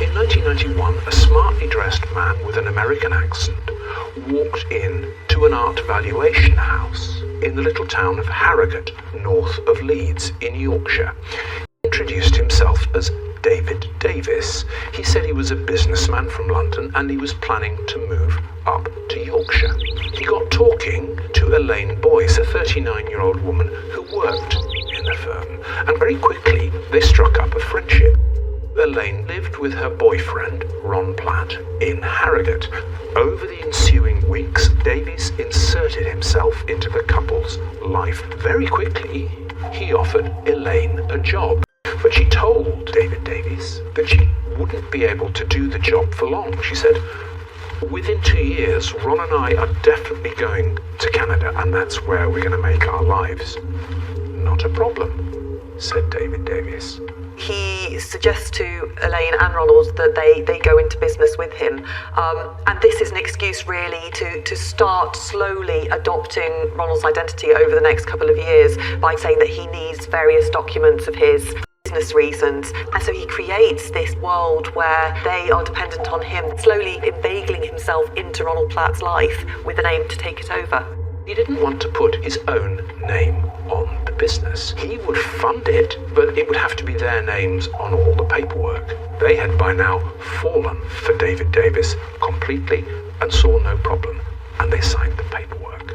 In 1991, a smartly dressed man with an American accent walked in to an art valuation house in the little town of Harrogate, north of Leeds in Yorkshire. He introduced himself as David Davis. He said he was a businessman from London and he was planning to move up to Yorkshire. He got talking to Elaine Boyce, a 39-year-old woman who worked in the firm, and very quickly they struck up a friendship. Elaine lived with her boyfriend, Ron Platt, in Harrogate. Over the ensuing weeks, Davies inserted himself into the couple's life. Very quickly, he offered Elaine a job, but she told David Davies that she wouldn't be able to do the job for long. She said, "Within 2 years, Ron and I are definitely going to Canada, and that's where we're going to make our lives." "Not a problem," said David Davies. He suggests to Elaine and Ronald that they go into business with him. And this is an excuse really to start slowly adopting Ronald's identity over the next couple of years by saying that he needs various documents of his business reasons. And so he creates this world where they are dependent on him, slowly inveigling himself into Ronald Platt's life with an aim to take it over. He didn't want to put his own name on the business. He would fund it, but it would have to be their names on all the paperwork. They had by now fallen for David Davis completely and saw no problem, and they signed the paperwork.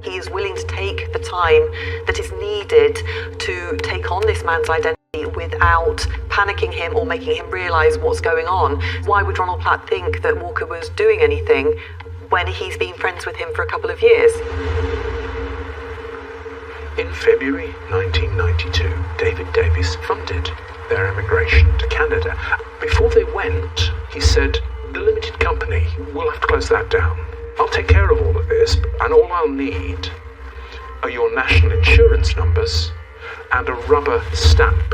He is willing to take the time that is needed to take on this man's identity without panicking him or making him realise what's going on. Why would Ronald Platt think that Walker was doing anything when he's been friends with him for a couple of years? In February 1992, David Davis funded their emigration to Canada. Before they went, he said, "The limited company, we'll have to close that down. I'll take care of all of this, and all I'll need are your national insurance numbers and a rubber stamp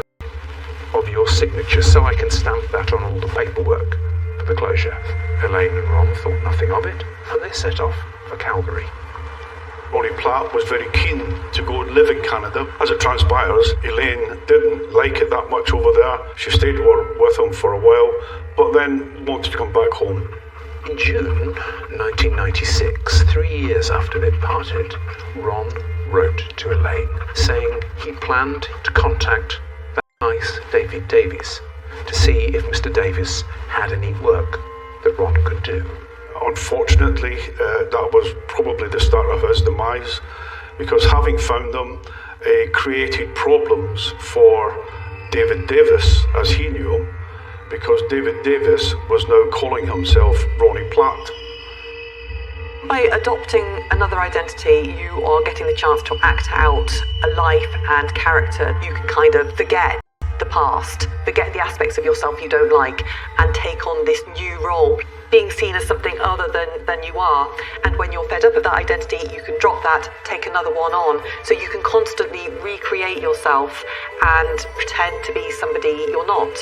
of your signature so I can stamp that on all the paperwork for the closure." Elaine and Ron thought nothing of it, and they set off for Calgary. Ronnie Platt was very keen to go and live in Canada. As it transpires, Elaine didn't like it that much over there. She stayed with him for a while, but then wanted to come back home. In June 1996, 3 years after they'd parted, Ron wrote to Elaine saying he planned to contact the nice David Davies to see if Mr. Davis had any work that Ron could do. Unfortunately, that was probably the start of his demise, because having found them created problems for David Davis, as he knew him, because David Davis was now calling himself Ronnie Platt. By adopting another identity, you are getting the chance to act out a life and character. You can kind of forget the past, forget the aspects of yourself you don't like, and take on this new role, being seen as something other than you are. And when you're fed up of that identity, you can drop that, take another one on, so you can constantly recreate yourself and pretend to be somebody you're not.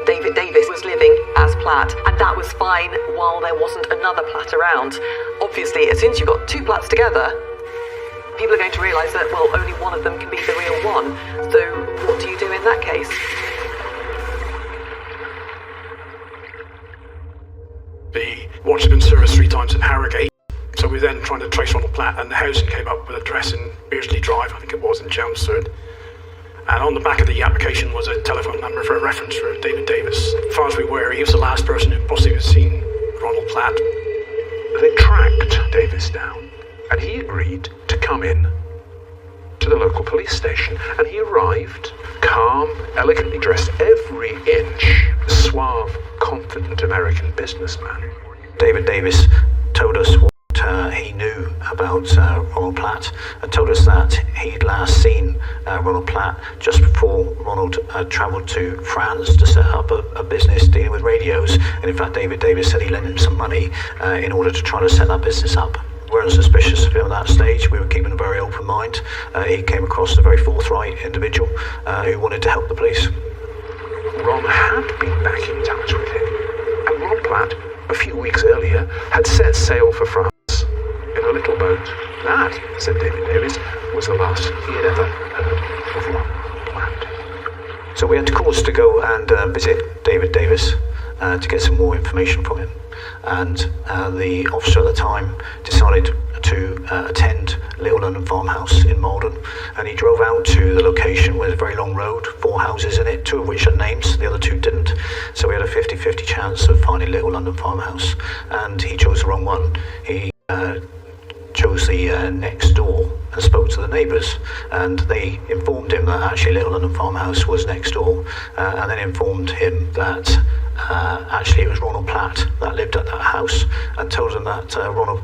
David Davis was living as Platt, and that was fine while there wasn't another Platt around. Obviously, as soon as you've got two Platts together, people are going to realise that, well, only one of them can be the real one. So what do you do in that case? The watch had been serviced 3 times in Harrogate, so we were then trying to trace Ronald Platt, and the housing came up with an address in Beardsley Drive, I think it was, in Chelmsford. And on the back of the application was a telephone number for a reference for David Davis. As far as we were, he was the last person who possibly had seen Ronald Platt. They tracked Davis down, and he agreed to come in to the local police station. And he arrived, calm, elegantly dressed, every inch a suave, confident American businessman. David Davis told us what he knew about Ronald Platt, and told us that he'd last seen Ronald Platt just before Ronald travelled to France to set up a business dealing with radios. And in fact, David Davis said he lent him some money in order to try to set that business up. We weren't suspicious of him at that stage. We were keeping a very open mind. He came across as a very forthright individual who wanted to help the police. Ron had been back in touch with him, and Ron Platt, a few weeks earlier, had set sail for France in a little boat. That, said David Davis, was the last he had ever heard of Ron Platt. So we had cause to go and visit David Davis to get some more information from him. And the officer at the time decided to attend Little London Farmhouse in Malden, and he drove out to the location where there's a very long road, 4 houses in it, 2 of which had names, the other 2 didn't. So we had a 50-50 chance of finding Little London Farmhouse, and he chose the wrong one. He chose the next door and spoke to the neighbours, and they informed him that actually Little London Farmhouse was next door, and then informed him that actually it was Ronald Platt that lived at that house, and told him that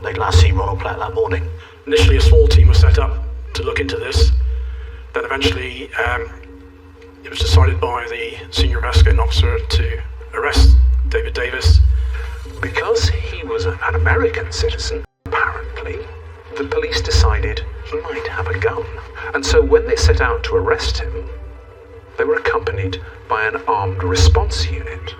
they'd last seen Ronald Platt that morning. Initially a small team was set up to look into this. Then eventually it was decided by the senior investigating officer to arrest David Davis. Because he was an American citizen, apparently, the police decided he might have a gun. And so when they set out to arrest him, they were accompanied by an armed response unit.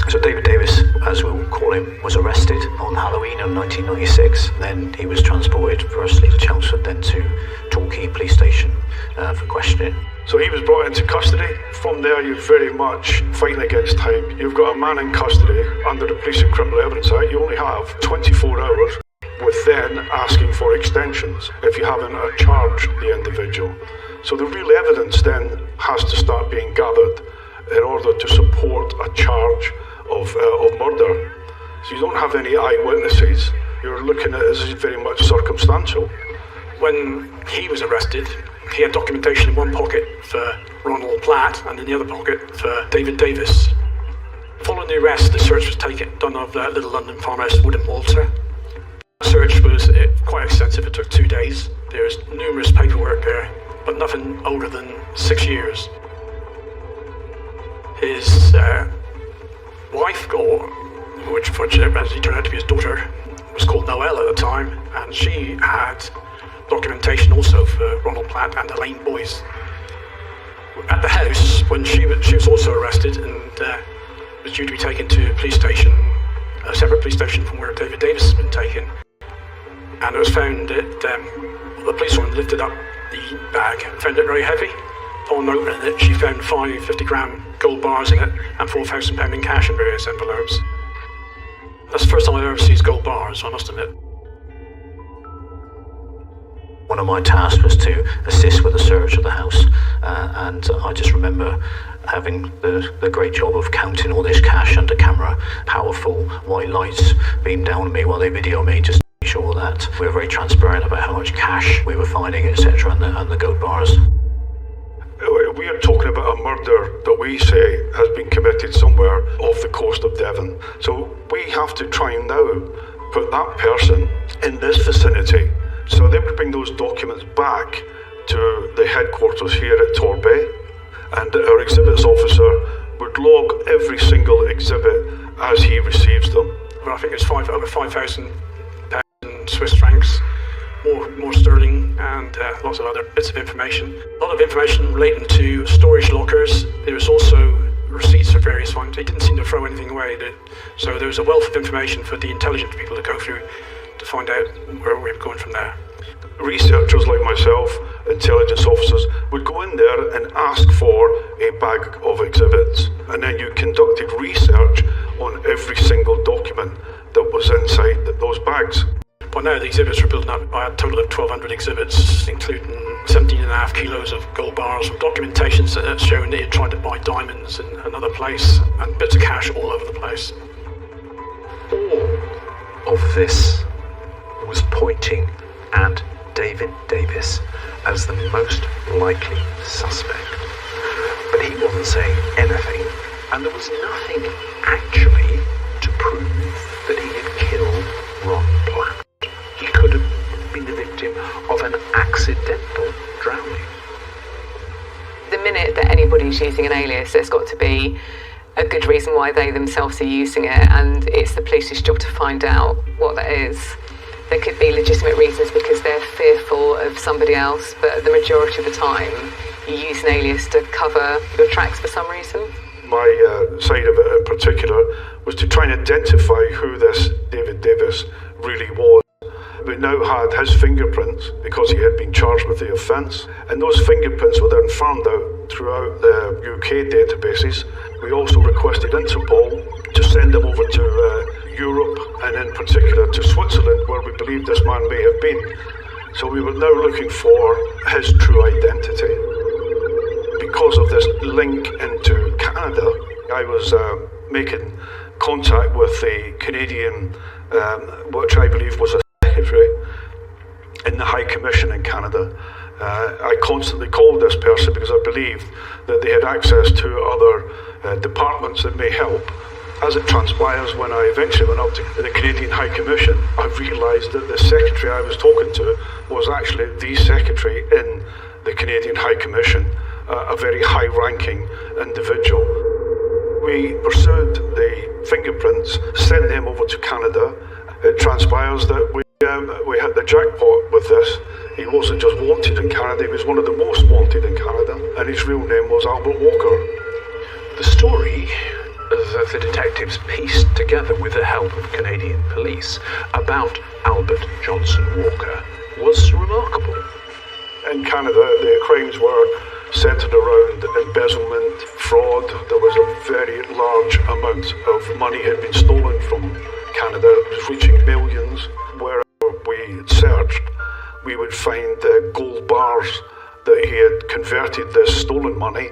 So David Davis, as we'll call him, was arrested on Halloween of 1996. Then he was transported firstly to Chelmsford, then to Torquay Police Station for questioning. So he was brought into custody. From there, you're very much fighting against time. You've got a man in custody under the Police and Criminal Evidence Act. You only have 24 hours with then asking for extensions if you haven't charged the individual. So the real evidence then has to start being gathered in order to support a charge of murder. So you don't have any eyewitnesses. You're looking at it as very much circumstantial. When he was arrested, he had documentation in one pocket for Ronald Platt and in the other pocket for David Davis. Following the arrest, the search was done of Little London farmhouse Woodham Walter. The search was quite extensive. It took 2 days. There's numerous paperwork there, but nothing older than 6 years. His wife, which eventually turned out to be his daughter, was called Noelle at the time, and she had documentation also for Ronald Platt and Elaine Boyce. At the house, when she was also arrested and was due to be taken to a police station, a separate police station from where David Davis has been taken, and it was found that the policewoman lifted up the bag and found it very heavy. Upon opening it, she found 5 50-gram gold bars in it and £4,000 in cash in various envelopes. That's the first time I've ever seen gold bars, I must admit. One of my tasks was to assist with the search of the house, and I just remember having the great job of counting all this cash under camera, powerful white lights beamed down on me while they video me, just to make sure that we were very transparent about how much cash we were finding, etc., and the gold bars. We are talking about a murder that we say has been committed somewhere off the coast of Devon. So we have to try and now put that person in this vicinity. So they would bring those documents back to the headquarters here at Torbay, and our exhibits officer would log every single exhibit as he receives them. Well, I think it's over 5,000 Swiss francs, more sterling, and lots of other bits of information. A lot of information relating to storage lockers. There was also receipts of various ones. They didn't seem to throw anything away. So there was a wealth of information for the intelligence people to go through to find out where we were going from there. Researchers like myself, intelligence officers, would go in there and ask for a bag of exhibits, and then you conducted research on every single document that was inside those bags. By now the exhibits were building up by a total of 1,200 exhibits, including 17.5 kilos of gold bars with documentations showing that he had tried to buy diamonds in another place and bits of cash all over the place. All of this was pointing at David Davis as the most likely suspect. But he wasn't saying anything, and there was nothing actually to prove that he had killed Ron Platt. He could have been the victim of an accidental drowning. The minute that anybody's using an alias, there's got to be a good reason why they themselves are using it, and it's the police's job to find out what that is. There could be legitimate reasons because they're fearful of somebody else, but the majority of the time you use an alias to cover your tracks for some reason. My side of it in particular was to try and identify who this David Davis really was. We now had his fingerprints because he had been charged with the offence, and those fingerprints were then found out throughout the UK databases. We also requested Interpol to send them over to Europe, and in particular to Switzerland, where we believe this man may have been. So we were now looking for his true identity. Because of this link into Canada, I was making contact with the Canadian, which I believe was a secretary in the High Commission in Canada. I constantly called this person because I believed that they had access to other departments that may help. As it transpires, when I eventually went up to the Canadian High Commission, I realised that the secretary I was talking to was actually the secretary in the Canadian High Commission, a very high-ranking individual. We pursued the fingerprints, sent them over to Canada. It transpires that we hit the jackpot with this. He wasn't just wanted in Canada, he was one of the most wanted in Canada, and his real name was Albert Walker. The story that the detectives pieced together with the help of Canadian police about Albert Johnson Walker was remarkable. In Canada, the crimes were centred around embezzlement, fraud. There was a very large amount of money had been stolen from Canada. It was reaching millions, whereas we searched, we would find gold bars that he had converted this stolen money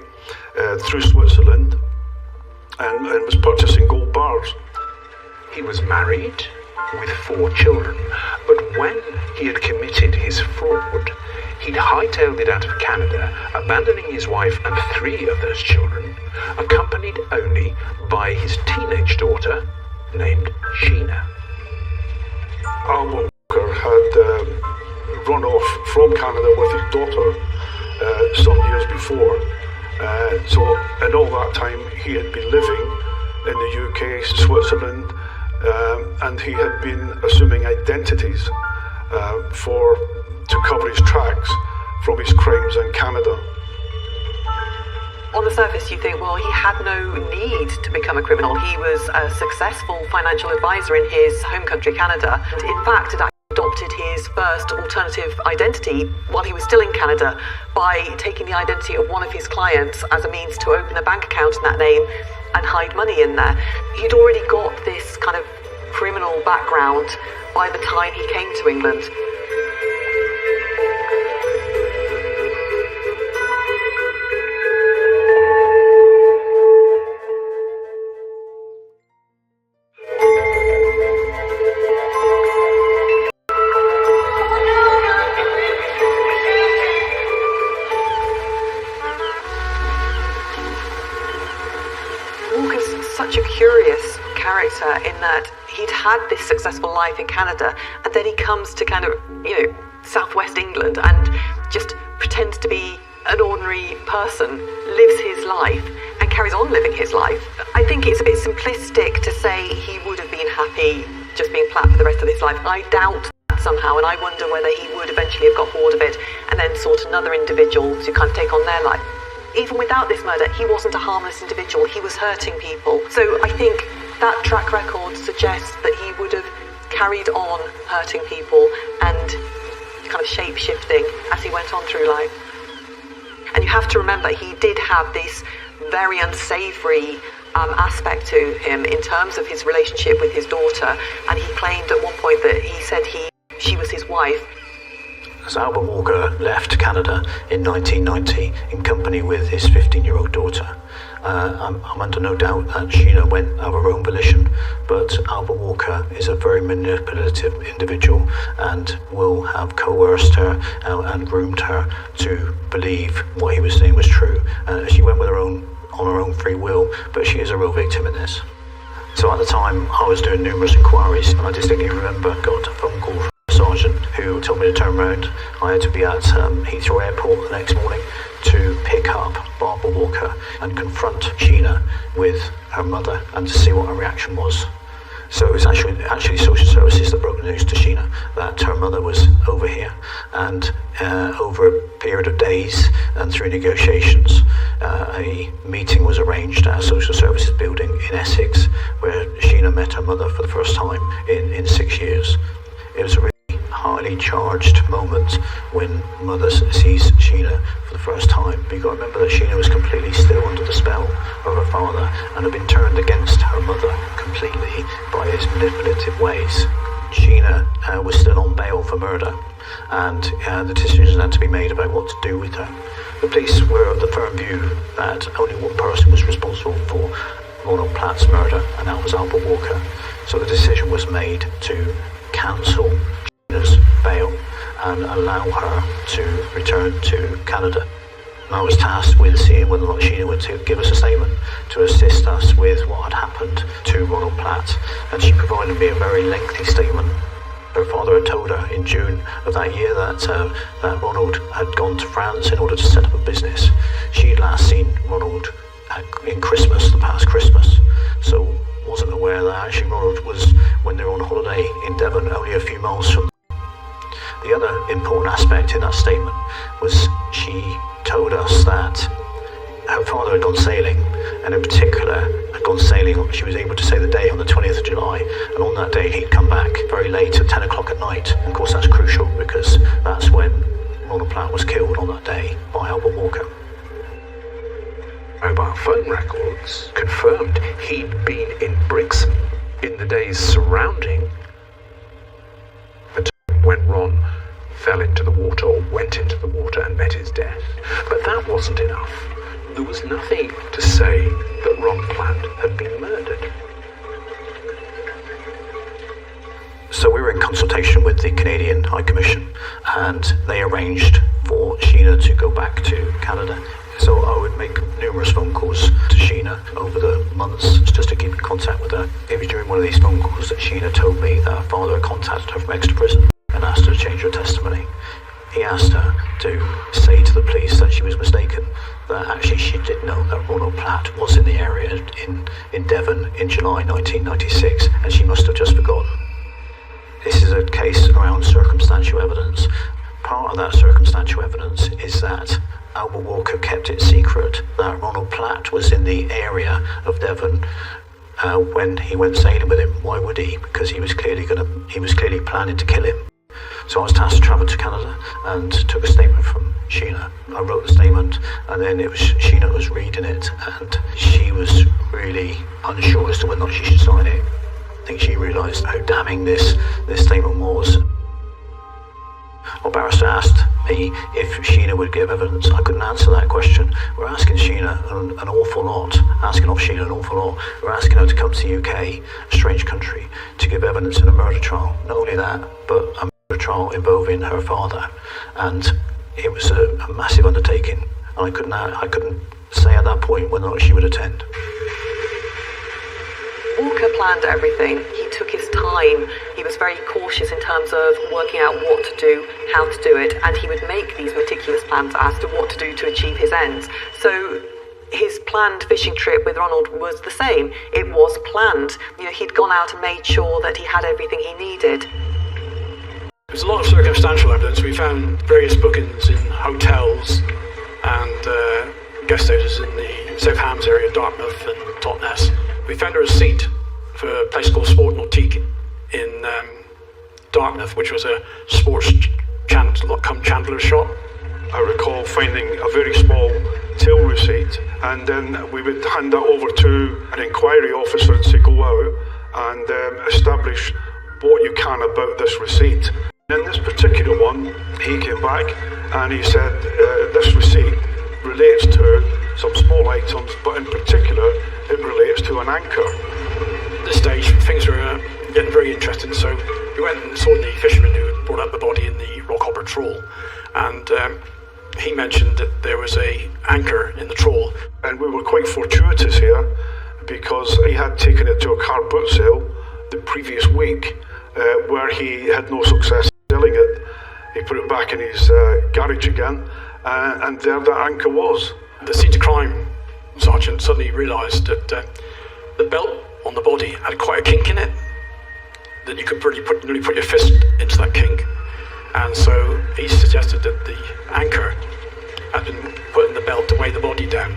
through Switzerland and was purchasing gold bars. He was married with 4 children, but when he had committed his fraud, he'd hightailed it out of Canada, abandoning his wife and 3 of those children, accompanied only by his teenage daughter named Sheena. Albert Walker had run off from Canada with his daughter some years before. So in all that time he had been living in the UK, Switzerland, and he had been assuming identities to cover his tracks from his crimes in Canada. On the surface, you think, well, he had no need to become a criminal. He was a successful financial advisor in his home country, Canada, and in fact had adopted his first alternative identity while he was still in Canada by taking the identity of one of his clients as a means to open a bank account in that name and hide money in there. He'd already got this kind of criminal background by the time he came to England. In that he'd had this successful life in Canada, and then he comes to kind of, southwest England and just pretends to be an ordinary person, lives his life, and carries on living his life. I think it's a bit simplistic to say he would have been happy just being flat for the rest of his life. I doubt that somehow, and I wonder whether he would eventually have got bored of it and then sought another individual to kind of take on their life. Even without this murder, he wasn't a harmless individual. He was hurting people. So I think that track record suggests that he would have carried on hurting people and kind of shape-shifting as he went on through life. And you have to remember, he did have this very unsavoury aspect to him in terms of his relationship with his daughter, and he claimed at one point that he said she was his wife. As Albert Walker left Canada in 1990 in company with his 15-year-old daughter, I'm under no doubt that Sheena went of her own volition, but Albert Walker is a very manipulative individual and will have coerced her and groomed her to believe what he was saying was true. She went with on her own free will, but she is a real victim in this. So at the time, I was doing numerous inquiries, and I distinctly remember got a phone call from a sergeant who told me to turn around. I had to be at Heathrow Airport the next morning to pick up Barbara Walker and confront Sheena with her mother and to see what her reaction was. So it was actually social services that broke the news to Sheena that her mother was over here, and over a period of days and through negotiations, a meeting was arranged at a social services building in Essex where Sheena met her mother for the first time in 6 years. It was a really highly charged moment when mother sees Sheena for the first time. But you've got to remember that Sheena was completely still under the spell of her father and had been turned against her mother completely by his manipulative ways. Sheena was still on bail for murder, and the decision had to be made about what to do with her. The police were of the firm view that only one person was responsible for Ronald Platt's murder, and that was Albert Walker. So the decision was made to cancel Sheena's bail and allow her to return to Canada. And I was tasked with seeing whether or not Sheena would give us a statement to assist us with what had happened to Ronald Platt, and she provided me a very lengthy statement. Her father had told her in June of that year that Ronald had gone to France in order to set up a business. She had last seen Ronald in Christmas, the past Christmas, so wasn't aware that actually Ronald was, when they were on holiday in Devon, only a few miles from. The other important aspect in that statement was she told us that her father had gone sailing, and in particular had gone sailing, she was able to say the day, on the 20th of July, and on that day he'd come back very late at 10 o'clock at night. And of course that's crucial because that's when Ronald Platt was killed on that day by Albert Walker. Mobile phone records confirmed he'd been in Brixham in the days surrounding the when Ron fell into the water or went into the water and met his death. But that wasn't enough. There was nothing to say that Ron Platt had been murdered. So we were in consultation with the Canadian High Commission, and they arranged for Sheena to go back to Canada. So I would make numerous phone calls to Sheena over the months just to keep in contact with her. It was during one of these phone calls that Sheena told me that her father had contacted her from Exeter Prison and asked her to change her testimony. He asked her to say to the police that she was mistaken, that actually she did know that Ronald Platt was in the area in Devon in July 1996, and she must have just forgotten. This is a case around circumstantial evidence. Part of that circumstantial evidence is that Albert Walker kept it secret that Ronald Platt was in the area of Devon when he went sailing with him. Why would he? Because he was clearly planning to kill him. So I was tasked to travel to Canada and took a statement from Sheena. I wrote the statement, and then Sheena was reading it, and she was really unsure as to whether or not she should sign it. I think she realised how damning this statement was. Our barrister asked me if Sheena would give evidence. I couldn't answer that question. We're asking Sheena an awful lot, We're asking her to come to the UK, a strange country, to give evidence in a murder trial. Not only that, but a murder trial involving her father. And it was a massive undertaking. And I couldn't say at that point whether or not she would attend. Walker planned everything. He took his time. He was very cautious in terms of working out what to do, how to do it, and he would make these meticulous plans as to what to do to achieve his ends. So his planned fishing trip with Ronald was the same. It was planned. He'd gone out and made sure that he had everything he needed. There's a lot of circumstantial evidence. We found various bookings in hotels and guest houses in the South Hams area, Dartmouth and Totnes. We found a receipt for a place called Sport Nautique in Dartmouth, which was a sports chandler's shop. I recall finding a very small till receipt, and then we would hand that over to an inquiry officer and say, go out and establish what you can about this receipt. In this particular one, he came back and he said this receipt relates to some small items, but in particular it relates to an anchor. At this stage, things were getting very interesting, so we went and saw the fisherman who had brought up the body in the rockhopper trawl, and he mentioned that there was a anchor in the trawl. And we were quite fortuitous here because he had taken it to a car boot sale the previous week where he had no success selling it. He put it back in his garage again, and there that anchor was. The scene of crime sergeant suddenly realised that the belt on the body had quite a kink in it, that you could nearly put your fist into that kink. And so he suggested that the anchor had been put in the belt to weigh the body down.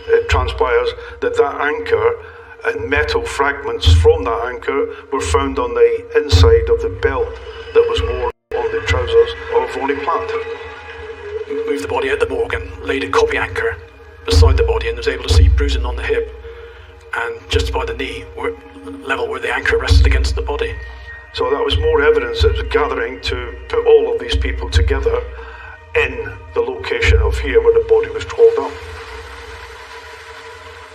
It transpires that that anchor and metal fragments from that anchor were found on the inside of the belt that was worn on the trousers of Ronnie Platt. Moved the body out the morgue and laid a copy anchor beside the body, and was able to see bruising on the hip and just by the knee level where the anchor rested against the body. So that was more evidence that was gathering to put all of these people together in the location of here where the body was trawled up.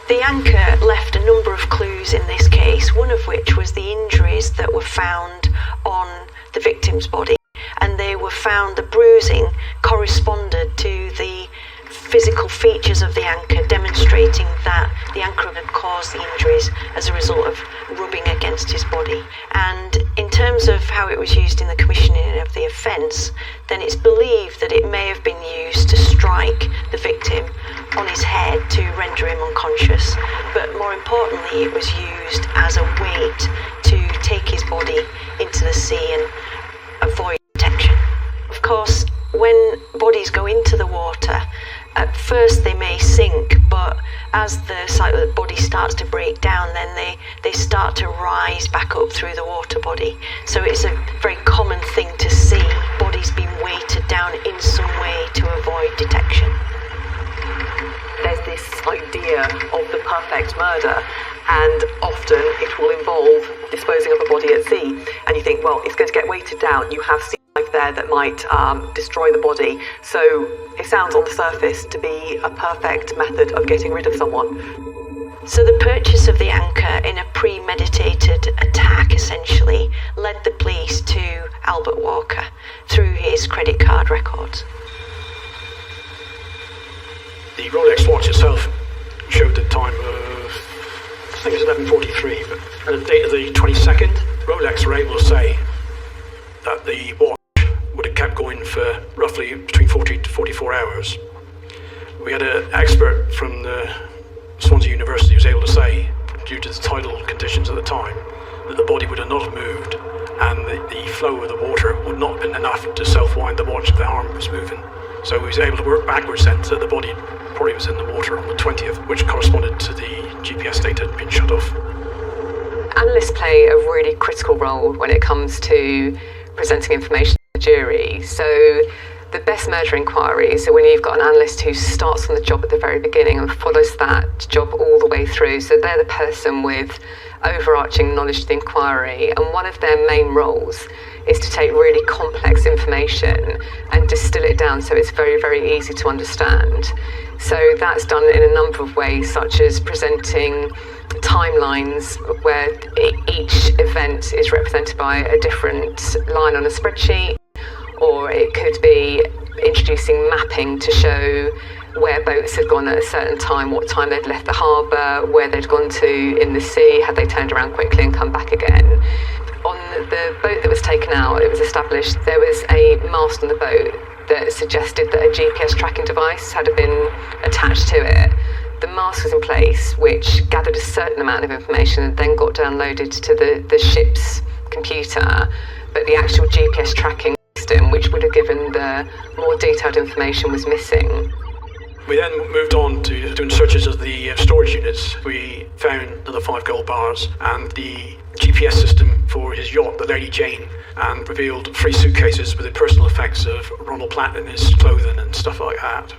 The anchor left a number of clues in this case, one of which was the injuries that were found on the victim's body, and they were found, the bruising corresponded to the physical features of the anchor, demonstrating that the anchor had caused the injuries as a result of rubbing against his body. And in terms of how it was used in the commissioning of the offence, then it's believed that it may have been used to strike the victim on his head to render him unconscious, but more importantly it was used as a weight to take his body into the sea and avoid detection. Of course, when bodies go into the water, at first they may sink, but as the body starts to break down, then they start to rise back up through the water body. So it's a very common thing to see bodies being weighted down in some way to avoid detection. There's this idea of the perfect murder, and often it will involve disposing of a body at sea. And you think, well, it's going to get weighted down. You have sea life there that might destroy the body. So it sounds on the surface to be a perfect method of getting rid of someone. So the purchase of the anchor in a premeditated attack essentially led the police to Albert Walker through his credit card records. The Rolex watch itself showed the time of, I think it's 11:43, but at the date of the 22nd, Rolex were able to say that the watch would have kept going for roughly between 40 to 44 hours. We had an expert from the Swansea University who was able to say, due to the tidal conditions at the time, that the body would have not have moved and the flow of the water would not have been enough to self-wind the watch if the arm was moving. So he was able to work backwards then so that the body probably was in the water on the 20th, which corresponded to the GPS data had been shut off. Analysts play a really critical role when it comes to presenting information to the jury. So the best murder inquiries are when you've got an analyst who starts on the job at the very beginning and follows that job all the way through. So they're the person with overarching knowledge of the inquiry, and one of their main roles is to take really complex information and distill it down so it's very, very easy to understand. So that's done in a number of ways, such as presenting timelines where each event is represented by a different line on a spreadsheet, or it could be introducing mapping to show where boats had gone at a certain time, what time they'd left the harbour, where they'd gone to in the sea, had they turned around quickly and come back again. On the boat that was taken out, it was established there was a mast on the boat that suggested that a GPS tracking device had been attached to it. The mast was in place, which gathered a certain amount of information and then got downloaded to the ship's computer, but the actual GPS tracking system, which would have given the more detailed information, was missing. We then moved on to doing searches of the storage units. We found another 5 gold bars and the GPS system for his yacht, the Lady Jane, and revealed 3 suitcases with the personal effects of Ronald Platt in his clothing and stuff like that.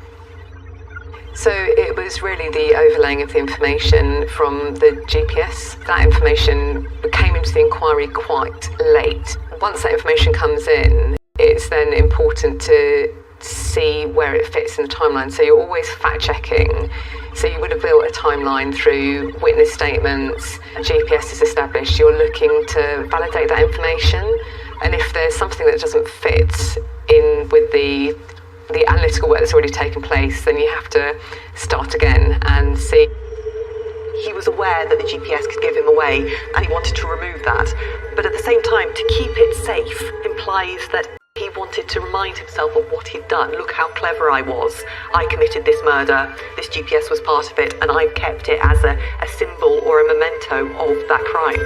So it was really the overlaying of the information from the GPS. That information came into the inquiry quite late. Once that information comes in, it's then important to see where it fits in the timeline. So you're always fact-checking. So you would have built a timeline through witness statements, GPS is established, you're looking to validate that information, and if there's something that doesn't fit in with the analytical work that's already taken place, then you have to start again and see. He was aware that the GPS could give him away, and he wanted to remove that. But at the same time, to keep it safe implies that he wanted to remind himself of what he'd done. Look how clever I was. I committed this murder. This GPS was part of it, and I've kept it as a symbol or a memento of that crime.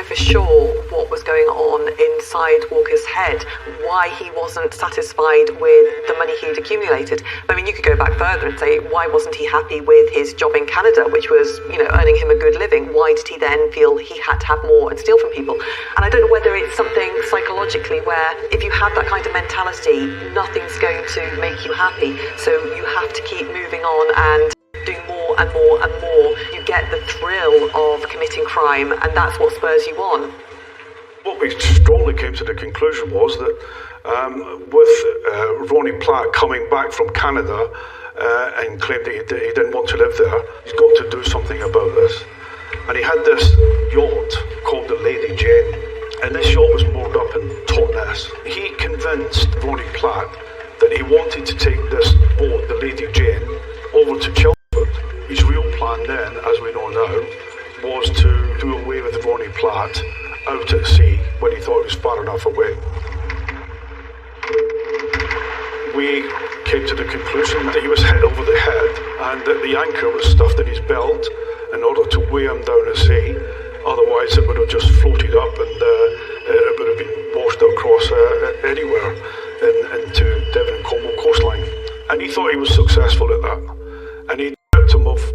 For sure what was going on inside Walker's head, why he wasn't satisfied with the money he'd accumulated. I mean, you could go back further and say, why wasn't he happy with his job in Canada, which was, earning him a good living? Why did he then feel he had to have more and steal from people? And I don't know whether it's something psychologically where if you have that kind of mentality, nothing's going to make you happy. So you have to keep moving on and doing more and more and more. You get the thrill of committing crime, and that's what spurs you on. What we strongly came to the conclusion was that with Ronnie Platt coming back from Canada and claimed that he didn't want to live there, he's got to do something about this. And he had this yacht called the Lady Jane, and this yacht was moored up in Totnes. He convinced Ronnie Platt that he wanted to take this boat, the Lady Jane, over to Chelmsford. His real plan then, as we know now, was to do away with Ronnie Platt out at sea when he thought it was far enough away. We came to the conclusion that he was hit over the head and that the anchor was stuffed in his belt in order to weigh him down at sea. Otherwise it would have just floated up and it would have been washed across anywhere into Devon and Cornwall coastline. And he thought he was successful at that. And he did it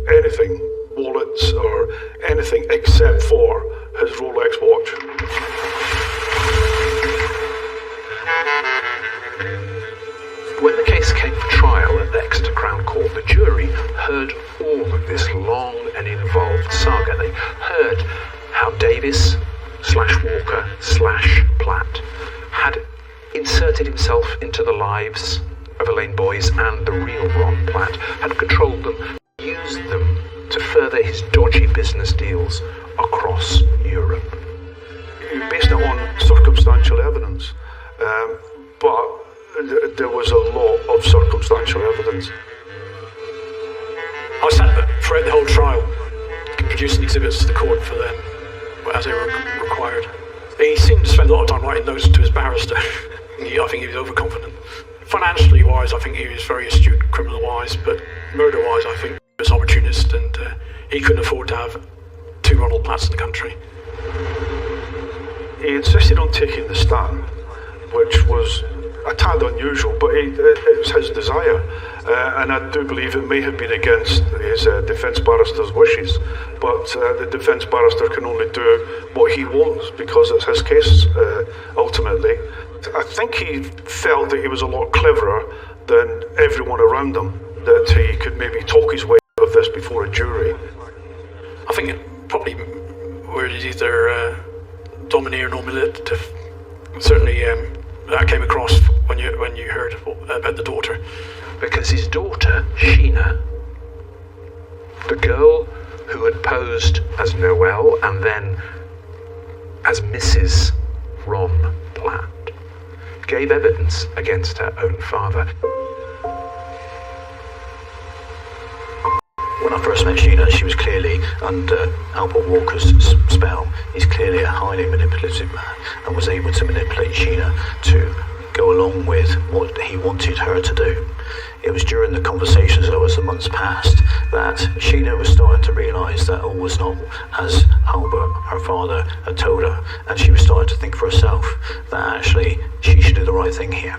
anything, wallets or anything except for his Rolex watch. When the case came for trial at the Exeter Crown Court, the jury heard all of this long and involved saga. They heard how Davis /Walker/Platt had inserted himself into the lives of Elaine Boyes and the real Ron Platt, had controlled them, used them to further his dodgy business deals across Europe. Based it on circumstantial evidence, but there was a lot of circumstantial evidence. I sat throughout the whole trial, producing exhibits to the court for them as they were required. He seemed to spend a lot of time writing notes to his barrister. I think he was overconfident. Financially wise, I think he was very astute, criminal wise, but murder wise, I think he was opportunist, and he couldn't afford to have two Ronald Platts in the country. He insisted on taking the stand, which was a tad unusual, but it was his desire, and I do believe it may have been against his defence barrister's wishes, but the defence barrister can only do what he wants because it's his case ultimately. I think he felt that he was a lot cleverer than everyone around him, that he could maybe talk his way out of this before a jury. I think probably where he's either domineer nor manipulative. Certainly that came across when you heard about the daughter. Because his daughter, Sheena, the girl who had posed as Noelle and then as Mrs. Ron Platt, gave evidence against her own father. When I first met Sheena, she was clearly under Albert Walker's spell. He's clearly a highly manipulative man and was able to manipulate Sheena to go along with what he wanted her to do. It was during the conversations, though, as the months passed, that Sheena was starting to realise that all was not as Albert, her father, had told her, and she was starting to think for herself that actually she should do the right thing here.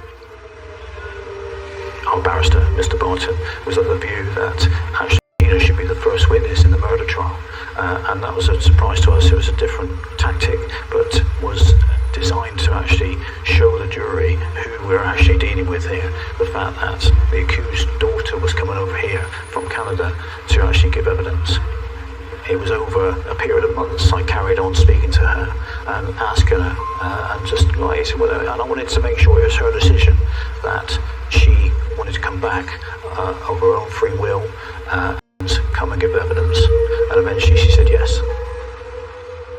Our barrister, Mr. Barton, was of the view that actually Sheena should be the first witness in the murder trial, and that was a surprise to us. It was a different tactic, but was designed to actually show the jury who we're actually dealing with here. The fact that the accused daughter was coming over here from Canada to actually give evidence. It was over a period of months I carried on speaking to her and asking her and just liaising with her, and I wanted to make sure it was her decision that she wanted to come back of her own free will and come and give evidence, and eventually she said yes.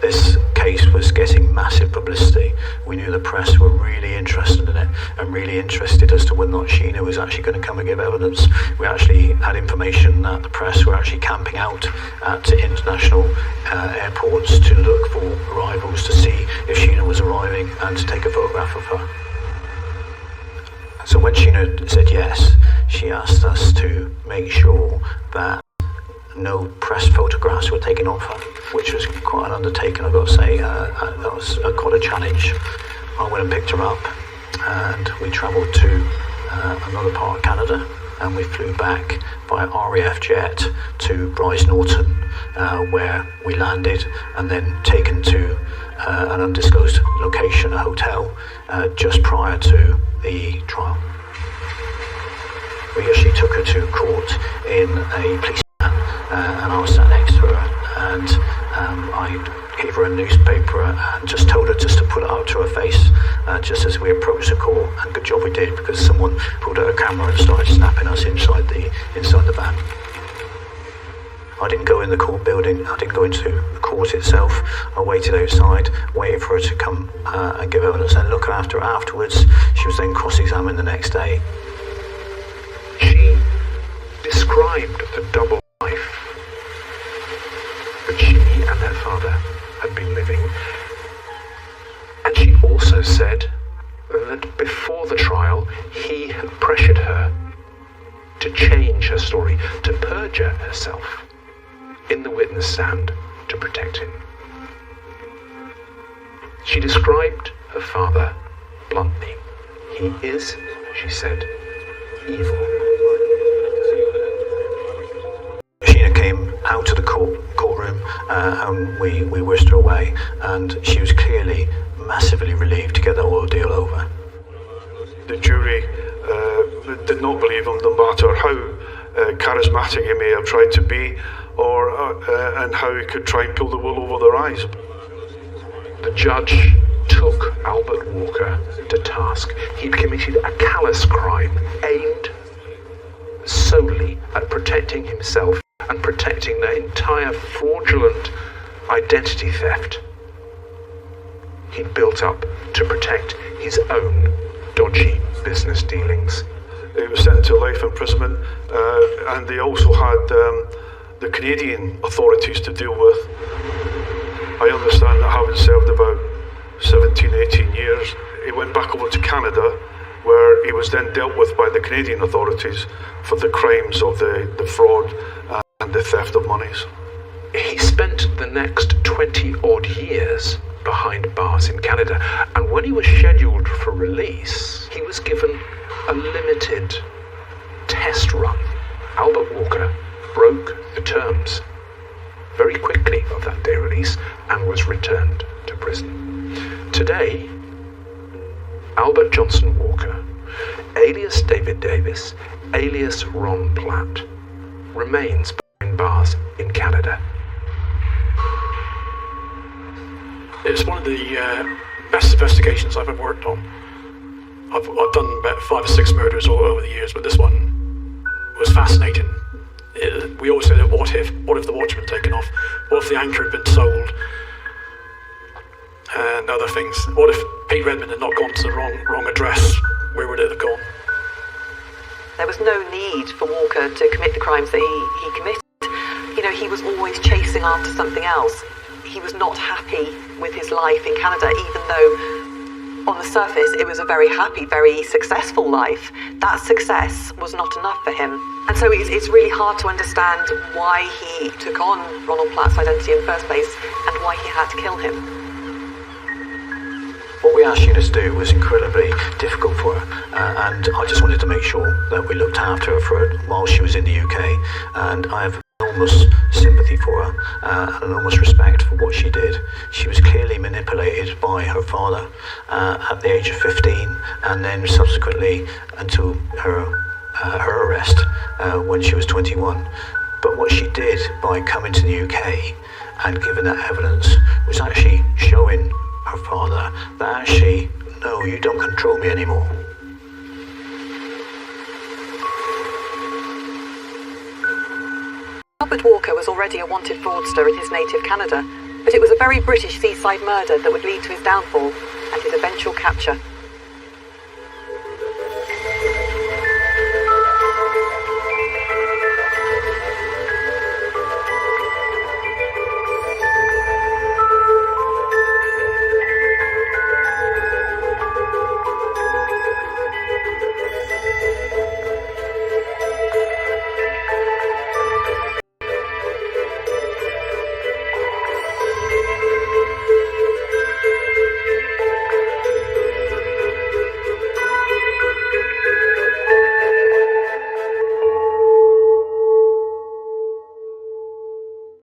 This case was getting massive publicity. We knew the press were really interested in it and really interested as to whether or not Sheena was actually going to come and give evidence. We actually had information that the press were actually camping out at international airports to look for arrivals to see if Sheena was arriving and to take a photograph of her. So when Sheena said yes, she asked us to make sure that no press photographs were taken of her, which was quite an undertaking, I've got to say. That was quite a challenge. I went and picked her up, and we travelled to another part of Canada, and we flew back by RAF jet to Bryce Norton, where we landed, and then taken to an undisclosed location, a hotel, just prior to the trial. We actually took her to court in a police and I was sat next to her, and I gave her a newspaper and just told her just to put it up to her face just as we approached the court, and good job we did, because someone pulled out a camera and started snapping us inside the van. I didn't go in the court building, I didn't go into the court itself. I waited outside, waiting for her to come and give evidence, and look after her afterwards. She was then cross-examined the next day. She described the double life that she and her father had been living. And she also said that before the trial, he had pressured her to change her story, to perjure herself in the witness stand to protect him. She described her father bluntly. He is, she said, evil. Sheena came out to the courtroom, and we whisked her away, and she was clearly massively relieved to get that ordeal over. The jury did not believe him, no matter how charismatic he may have tried to be, or and how he could try and pull the wool over their eyes. The judge took Albert Walker to task. He'd committed a callous crime aimed solely at protecting himself and protecting the entire fraudulent identity theft he'd built up to protect his own dodgy business dealings. He was sentenced to life imprisonment, and they also had the Canadian authorities to deal with. I understand that having served about 17, 18 years, he went back over to Canada, where he was then dealt with by the Canadian authorities for the crimes of the fraud and the theft of monies. He spent the next 20-odd years behind bars in Canada, and when he was scheduled for release, he was given a limited test run. Albert Walker broke the terms very quickly of that day release and was returned to prison. Today, Albert Johnson Walker, alias David Davis, alias Ron Platt, remains behind bars in Canada. It's one of the best investigations I've ever worked on. I've done about 5 or 6 murders all over the years, but this one was fascinating. We always say that what if the watch had been taken off? What if the anchor had been sold? And other things. What if Pete Redmond had not gone to the wrong address? Where would it have gone? There was no need for Walker to commit the crimes that he committed. You know, he was always chasing after something else. He was not happy with his life in Canada, even though on the surface it was a very happy, very successful life. That success was not enough for him. And so it's really hard to understand why he took on Ronald Platt's identity in the first place and why he had to kill him. What we asked Eunice to do was incredibly difficult for her, and I just wanted to make sure that we looked after her for it while she was in the UK, and I have enormous sympathy for her and enormous respect for what she did. She was clearly manipulated by her father at the age of 15, and then subsequently until her arrest when she was 21. But what she did by coming to the UK and giving that evidence was actually showing her father that actually, no, you don't control me anymore. Albert Walker was already a wanted fraudster in his native Canada, but it was a very British seaside murder that would lead to his downfall and his eventual capture.